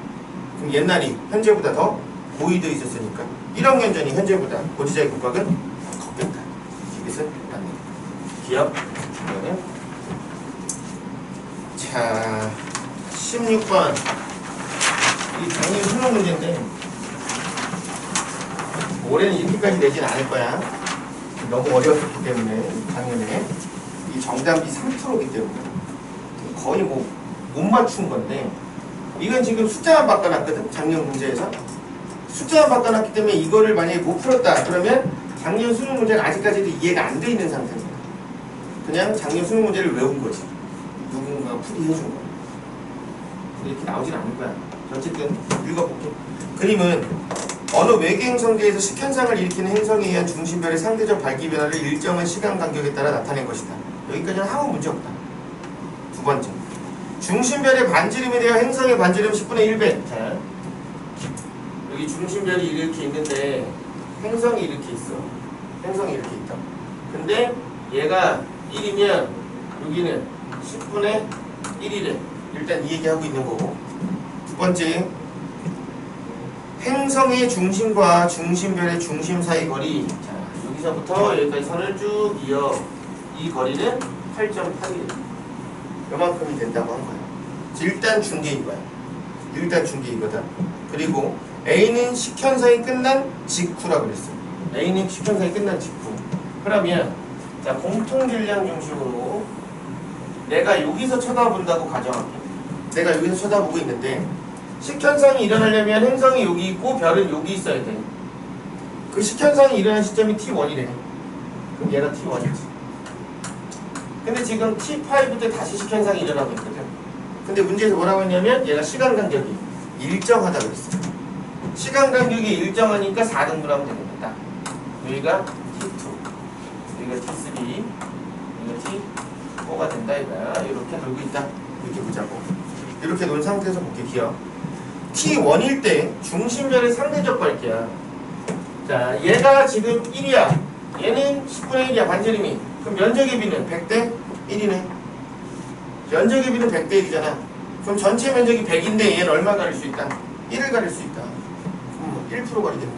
그럼 옛날이 현재보다 더 고위도에 있었으니까 1억 년 전이 현재보다 고지자기 복각은 컸겠다. 이것은 맞네. 기억. 자, 16번. 이 당연히 수능 문제인데 올해는 이렇게까지 내진 않을 거야. 너무 어려웠기 때문에 작년에 이 정답이 3%이기 때문에 거의 뭐 못 맞춘 건데, 이건 지금 숫자만 바꿔놨거든. 작년 문제에서 숫자만 바꿔놨기 때문에 이거를 만약에 못 풀었다 그러면 작년 수능 문제가 아직까지도 이해가 안 돼 있는 상태입니다. 그냥 작년 수능 문제를 외운 거지. 풀이해준 거야. 근데 이렇게 나오진 않을 거야. 어쨌든 읽어볼게. 그림은 어느 외계 행성계에서 식현상을 일으키는 행성에 의한 중심별의 상대적 밝기 변화를 일정한 시간 간격에 따라 나타낸 것이다. 여기까지는 아무 문제 없다. 두 번째, 중심별의 반지름에 대하여 행성의 반지름 10분의 1배. 자, 여기 중심별이 이렇게 있는데 행성이 이렇게 있어. 행성이 이렇게 있다. 근데 얘가 1이면 여기는 10분의 1이래. 일단 이 얘기하고 있는 거고. 두 번째, 행성의 중심과 중심별의 중심 사이 거리. 자, 여기서부터 여기까지 선을 쭉 이어 이 거리는 8.8이 요만큼이 된다고 한 거야. 일단 준 게 이거야. 일단 준 게 이거다. 그리고 A는 식현상이 끝난 직후라고 그랬어. A는 식현상이 끝난 직후. 그러면 자, 공통질량 중심으로 내가 여기서 쳐다본다고 가정할게. 내가 여기서 쳐다보고 있는데 식현상이 일어나려면 행성이 여기 있고 별은 여기 있어야 돼. 그 식현상이 일어난 시점이 T1이래. 그럼 얘가 T1이지. 근데 지금 T5 때 다시 식현상이 일어나고 있거든. 근데 문제에서 뭐라고 했냐면 얘가 시간 간격이 일정하다 그랬어. 시간 간격이 일정하니까 4등분 하면 되는 거다. 여기가 T2, 여기가 T3, 여기가 T4가 된다 이거야. 이렇게 돌고 있다. 이렇게 보자고. 이렇게 놓은 상태에서 볼게. 기억. T1일 때 중심별의 상대적 밝기야. 자, 얘가 지금 1이야. 얘는 10분의 1이야. 반지름이. 그럼 면적의 비는 100대 1이네. 면적의 비는 100대 1이잖아. 그럼 전체 면적이 100인데 얘는 얼마 가릴 수 있다? 1을 가릴 수 있다. 그럼 1% 가리겠네.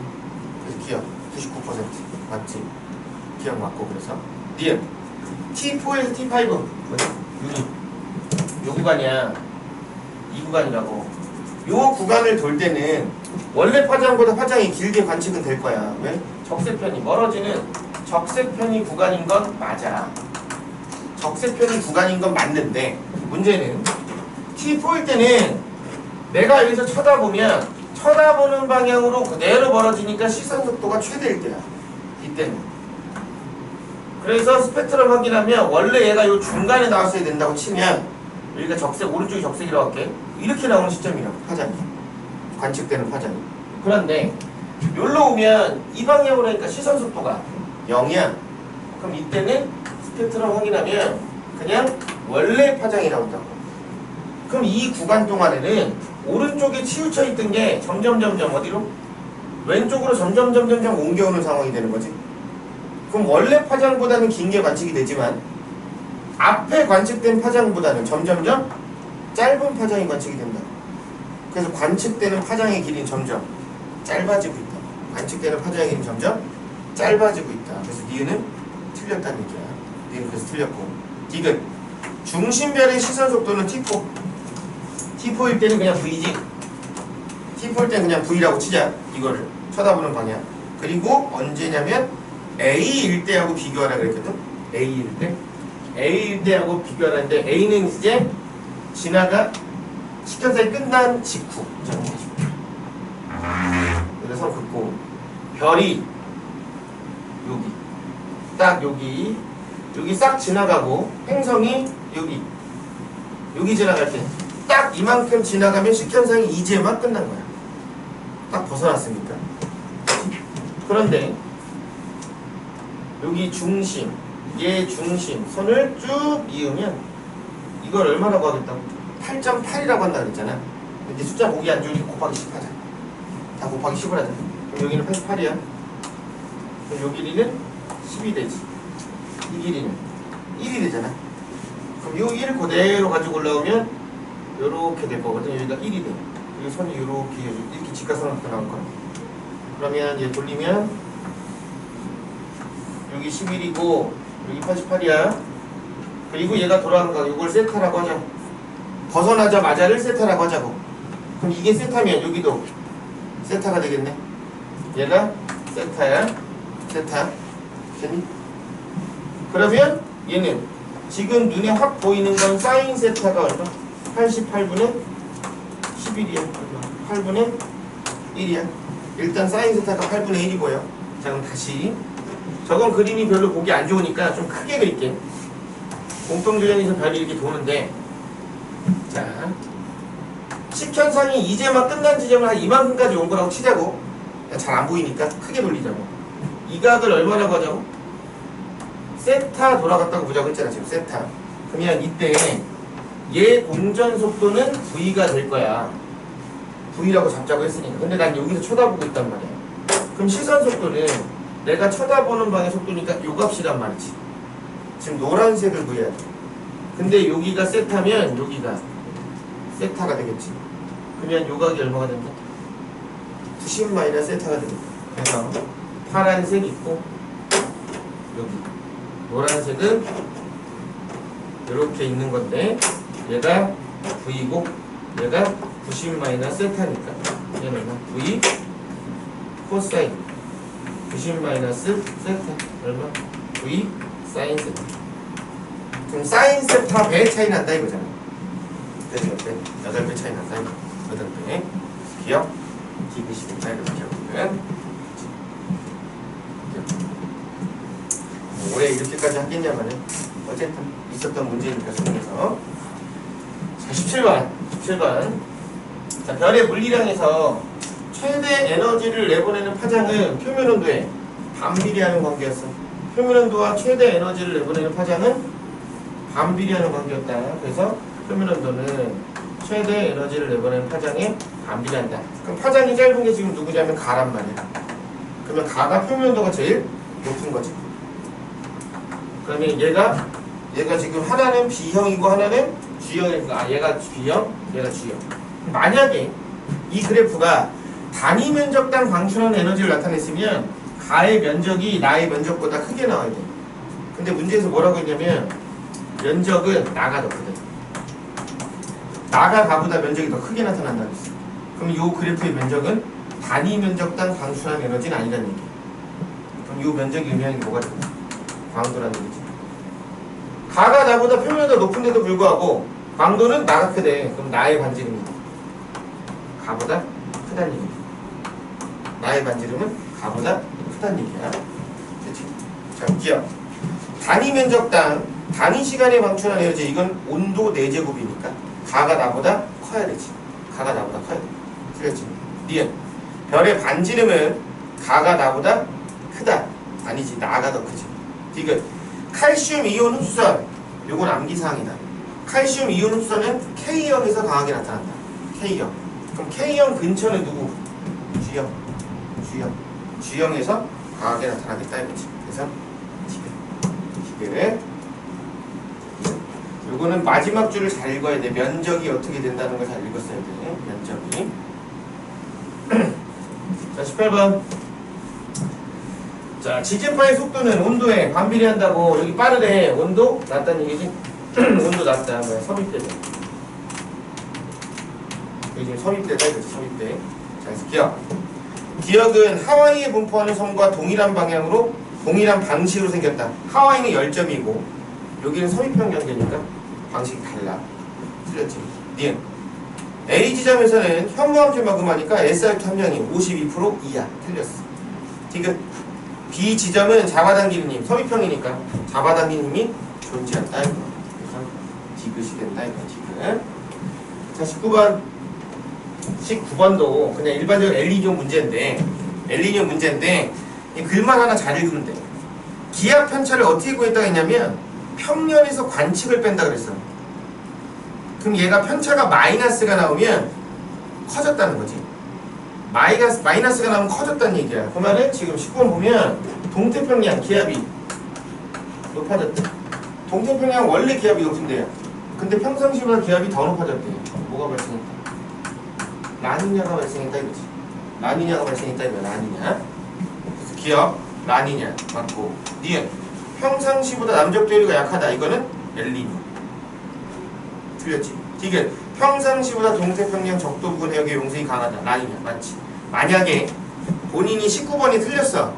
그래서 기억 99% 맞지? 기억 맞고. 그래서 니은 T4에서 T5 뭐지? 유리. 요 구간이야. 이 구간이라고. 요 구간을 돌 때는 원래 파장보다 파장이 길게 관측은 될 거야. 왜? 적세편이 멀어지는 적세편이 구간인 건 맞아. 적세편이 구간인 건 맞는데 문제는 T4일 때는 내가 여기서 쳐다보면 쳐다보는 방향으로 그대로 멀어지니까 시선 속도가 최대일 때야. 이때는. 그래서 스펙트럼 확인하면 원래 얘가 요 중간에 나왔어야 된다고 치면 여기가 적색, 오른쪽이 적색이라고 할게. 이렇게 나오는 시점이라고, 파장이. 관측되는 파장이. 그런데 여기로 오면 이 방향으로 하니까 시선 속도가 0이야. 그럼 이때는 스펙트럼 확인하면 그냥 원래 파장이 나온다고. 그럼 이 구간 동안에는 오른쪽에 치우쳐 있던 게 점점 어디로? 왼쪽으로 점점 옮겨오는 상황이 되는 거지. 그럼 원래 파장보다는 긴 게 관측이 되지만 앞에 관측된 파장보다는 점점 짧은 파장이 관측이 된다. 그래서 관측되는 파장의 길이는 점점 짧아지고 있다. 관측되는 파장의 길이는 점점 짧아지고 있다. 그래서 니은은 틀렸다는 얘기야. 니은 그래서 틀렸고. 디귿 중심별의 시선 속도는 T4. T4일 때는 그냥 V지. T4일 때는 그냥 V라고 치자. 이거를 쳐다보는 방향. 그리고 언제냐면 A일 때하고 비교하라 그랬거든. A일 때. A일 때하고 비교하라는데 A는 이제 진화가 식현상이 끝난 직후. 그래서 긋고 별이 여기 딱 여기 싹 지나가고 행성이 여기 지나갈 때 딱 이만큼 지나가면 식현상이 이제만 끝난 거야. 딱 벗어났으니까. 그런데 여기 중심, 얘 중심 선을 쭉 이으면 이걸 얼마라고 하겠다고? 8.8이라고 한다 그랬잖아. 근데 숫자 보기 안 좋으니까 곱하기 10 하자. 다 곱하기 10을 하자. 그럼 여기는 88이야. 그럼 요 길이는 10이 되지. 이 길이는 1이 되잖아. 그럼 요 1을 그대로 가지고 올라오면 요렇게 될 거거든. 여기가 1이 돼. 여기 선이 이렇게 직각삼각형 나올 거야. 그러면 얘 돌리면 여기 11이고 여기 88이야. 그리고 얘가 돌아가는 거야. 이걸 세타라고 하자. 벗어나자마자를 세타라고 하자고. 그럼 이게 세타면 여기도 세타가 되겠네. 얘가 세타야. 세타. 됐니? 그러면 얘는 지금 눈에 확 보이는 건 사인 세타가 얼마? 88분의 11이야. 8분의 1이야. 일단 사인 세타가 8분의 1이 보여. 자, 그럼 다시. 저건 그림이 별로 보기 안 좋으니까 좀 크게 그릴게. 공통조연에서 별이 이렇게 도는데 자, 식현상이 이제 막 끝난 지점을 한 이만큼까지 온 거라고 치자고. 잘 안 보이니까 크게 돌리자고. 이 각을 얼마나 가자고? 세타 돌아갔다고 보자고 했잖아, 지금 세타. 그러면 이때 얘 공전 속도는 V가 될 거야. V라고 잡자고 했으니까. 근데 난 여기서 쳐다보고 있단 말이야. 그럼 시선 속도는 내가 쳐다보는 방의 속도니까 요 값이란 말이지. 지금 노란색을 그려야 돼. 근데 여기가 세타면 여기가 세타가 되겠지. 그러면 요 각이 얼마가 된다? 90 마이너스 세타가 되겠다. 그래서 파란색 있고 여기 노란색은 이렇게 있는 건데 얘가 V고 얘가 90 마이너스 세타니까 얘는 V 코사인 90 마이너스 세타 얼마? V 사인 세타. 그럼 사인 세타 배 차이 난다 이거잖아. 그래서 몇 배? 8배 차이 난다 이거. 8배. 기억? 디귿이 된다 이거 기억은. 올해 이렇게까지 하겠냐면은 어쨌든 있었던 문제니까 수능에서. 자, 17번. 자, 별의 물리량에서 최대 에너지를 내보내는 파장은 표면 온도에 반비례하는 관계였어. 표면 온도와 최대 에너지를 내보내는 파장은 반비례하는 관계였다. 그래서 표면 온도는 최대 에너지를 내보내는 파장에 반비례한다. 그럼 파장이 짧은 게 지금 누구냐면 가란 말이야. 그러면 가가 표면 온도가 제일 높은 거지. 그러면 얘가 지금 하나는 B형이고 하나는 G형이니까 얘가 B형, 얘가 G형. 만약에 이 그래프가 단위 면적당 방출하는 에너지를 나타냈으면 가의 면적이 나의 면적보다 크게 나와야 돼. 근데 문제에서 뭐라고 했냐면 면적은 나가 더 크대. 나가 가보다 면적이 더 크게 나타난다고 했어. 그럼 이 그래프의 면적은 단위 면적당 방출하는 에너지는 아니라는 얘기야. 그럼 이 면적이 의미하는 게 뭐가 되나? 광도라는 얘기지. 가가 나보다 표면이 더 높은데도 불구하고 광도는 나가 크대. 그럼 나의 반지름이 가보다 크다는 얘기야. 나의 반지름은 가보다 크다는 얘기야. 그치? 자, 기억. 단위 면적당 단위 시간에 방출하는 에너지 이건 온도 4제곱이니까 가가 나보다 커야 되지. 가가 나보다 커야 돼. 틀렸지? 니은. 별의 반지름은 가가 나보다 크다. 아니지. 나가 더 크지. 디귿. 칼슘 이온 흡수선. 요건 암기사항이다. 칼슘 이온 흡수선은 K형에서 강하게 나타난다. K형. 그럼 K형 근처는 누구? G형. G형에서 강하게 나타나겠다 이거지. 그래서 디귿. 요거는 마지막 줄을 잘 읽어야 돼. 면적이 어떻게 된다는 걸 잘 읽었어야 돼. 면적이. 자, 18번. 자, 지진파의 속도는 온도에 반비례한다고. 여기 빠르대. 온도 낮다는 얘기지? 온도 낮다. 뭐야? 섭입되죠. 여기 지금 섭입되다 이거지. 섭입돼. 자, 그래서 기억. 기억은 하와이에 분포하는 섬과 동일한 방향으로 동일한 방식으로 생겼다. 하와이는 열점이고 여기는 섭입형 경계니까 방식이 달라. 틀렸지? 니은. A 지점에서는 현무암체만큼하니까 SR2 함량이 52% 이하. 틀렸어. 디귿. B 지점은 잡아당기는 힘, 섭입형이니까 잡아당기는 힘이 존재한다. 그래서 디귿이 된다. 디귿. 자, 19번. 19번도 그냥 일반적인 엘니뇨 문제인데 이 글만 하나 잘 읽으면 돼. 기압 편차를 어떻게 구했다고 했냐면 평면에서 관측을 뺀다 그랬어. 그럼 얘가 편차가 마이너스가 나오면 커졌다는 거지. 마이너스가 나오면 커졌다는 얘기야. 그 말은 지금 19번 보면 동태평양 기압이 높아졌대. 동태평양 원래 기압이 높은데요. 근데 평상시보다 기압이 더 높아졌대. 뭐가 발생했다? 라니냐가 발생했다 이거지. 라니냐가 발생했다 이거야. 라니냐. 그래서 기압 라니냐 맞고. 니은. 평상시보다 남적도율이가 약하다. 이거는 엘니뇨. 틀렸지? 디귿. 평상시보다 동태평양 적도 부근 해역의 용색이 강하다. 라니냐. 맞지? 만약에 본인이 19번이 틀렸어.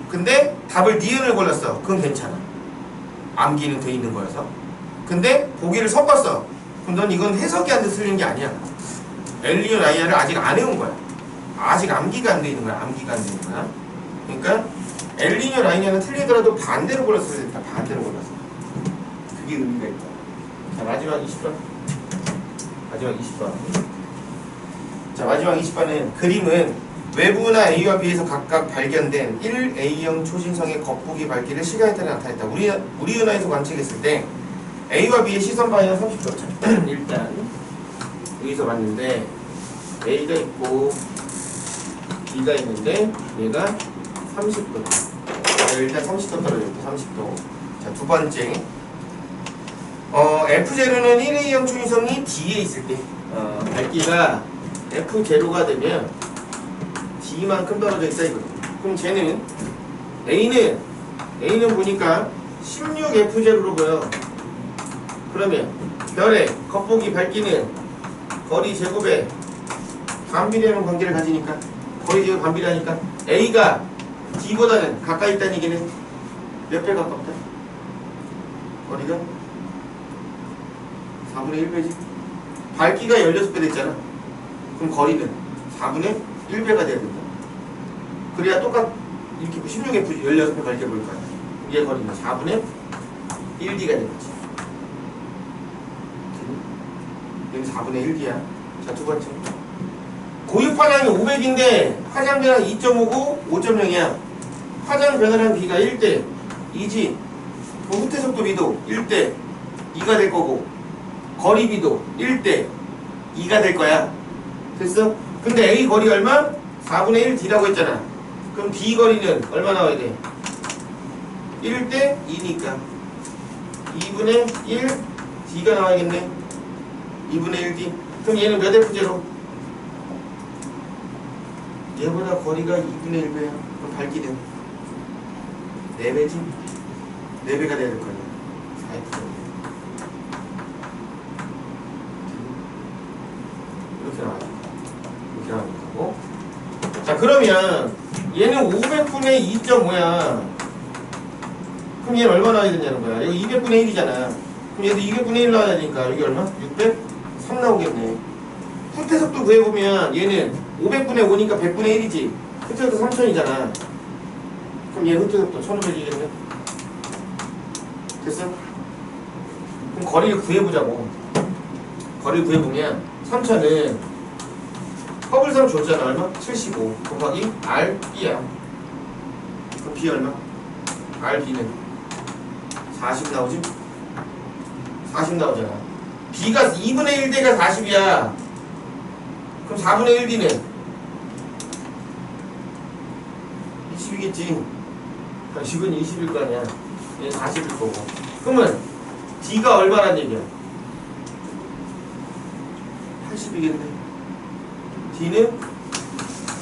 근데 답을 니은을 골랐어. 그건 괜찮아. 암기는 돼 있는 거여서. 근데 보기를 섞었어. 그럼 넌 이건 해석이 안 돼서 틀린 게 아니야. 엘니뇨 라니냐를 아직 안 해온 거야. 아직 암기가 안 돼 있는 거야. 암기가 안 돼 있는 거야. 그러니까 엘니뇨 라니냐는 틀리더라도 반대로 골랐어야 된다. 반대로 골랐어. 그게 의미가 있다. 자, 마지막 20번. 마지막 20번. 자, 마지막 20번은 그림은 외부나 A와 B에서 각각 발견된 1A형 초신성의 겉보기 밝기를 시간에 따라 나타냈다. 우리 은하에서 관측했을 때 A와 B의 시선 방향은 30도. 일단 여기서 봤는데 A가 있고 B가 있는데 얘가 30도. 일단 30도 떨어졌고 30도. 자, 두 번째. F0는 1A형 초신성이 D에 있을 때 밝기가 F0가 되면 D만큼 떨어져 있다 이거죠. 그럼 쟤는 A는 보니까 16F0로 보여. 그러면 별의 겉보기 밝기는 거리 제곱에 반비례하는 관계를 가지니까 거리 제곱 반비례하니까 A가 D보다는 가까이 있다는 얘기는 몇 배 가깝다? 거리가 4분의 1배지. 밝기가 16배 됐잖아. 그럼 거리는 4분의 1배가 돼야 된다. 그래야 이렇게 16F 16배 밝게 보일 거야. 얘 거리는 4분의 1D가 되겠지. 여기 4분의 1D야. 자, 두 번째. 고유 파장이 500인데 파장 변화 2.5고 5.0이야. 파장 변화량 B가 1대 2지. 그럼 후퇴 속도 B도 1대 2가 될 거고 거리 B도 1대 2가 될 거야. 됐어? 근데 A 거리 얼마? 4분의 1D라고 했잖아. 그럼 B 거리는 얼마 나와야 돼? 1대 2니까 2분의 1 D가 나와야겠네. 2분의 1D. 그럼 얘는 몇 F0? 얘보다 거리가 2분의 1배야. 그럼 밝기는 4배지? 4배가 돼야 될 거야. 4F0. 이렇게 나와요. 이렇게 나오는 거고. 자, 그러면 얘는 500분의 2.5야. 그럼 얘는 얼마 나와야 되냐는 거야. 이거 200분의 1이잖아. 그럼 얘도 200분의 1 나와야 되니까 여기 얼마? 603 나오겠네. 후퇴 속도 구해보면 얘는 500분의 5니까 100분의 1이지. 후퇴 속도 3000이잖아. 그럼 얘 후퇴 속도 1500이겠네. 됐어? 그럼 거리를 구해보자고. 거리를 구해보면 3000은 허블선 줬잖아. 얼마? 75 곱하기 RB야. 그럼 B 얼마? RB는 40 나오지? 40 나오잖아. B가 2분의 1대가 40이야. 그럼 4분의 1D는 20이겠지. 10은 20일 거 아니야. 얘는 40일 거고. 그러면 D가 얼마란 얘기야? 80이겠네. D는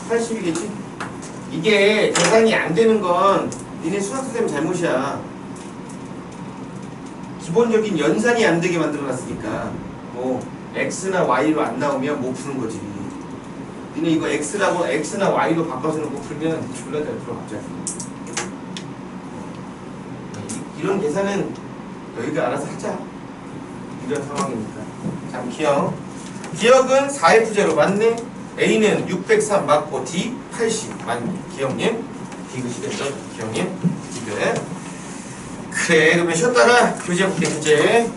80이겠지? 이게 계산이 안 되는 건 니네 수학쌤 잘못이야. 기본적인 연산이 안 되게 만들어놨으니까 뭐 X나 Y로 안 나오면 못 푸는 거지. 니네 이거 X나 Y로 바꿔서 놓고 풀면 졸라 잘 풀어 갑자기. 이런 계산은 너희가 알아서 하자. 이런 상황이니까. 참 기억은 4F0 맞네. A는 603 맞고 D 80 맞네. 기억님 디귿이겠죠? 기억님 디귿. 그래, 그러면 쉬었다가 교재 볼게. 교재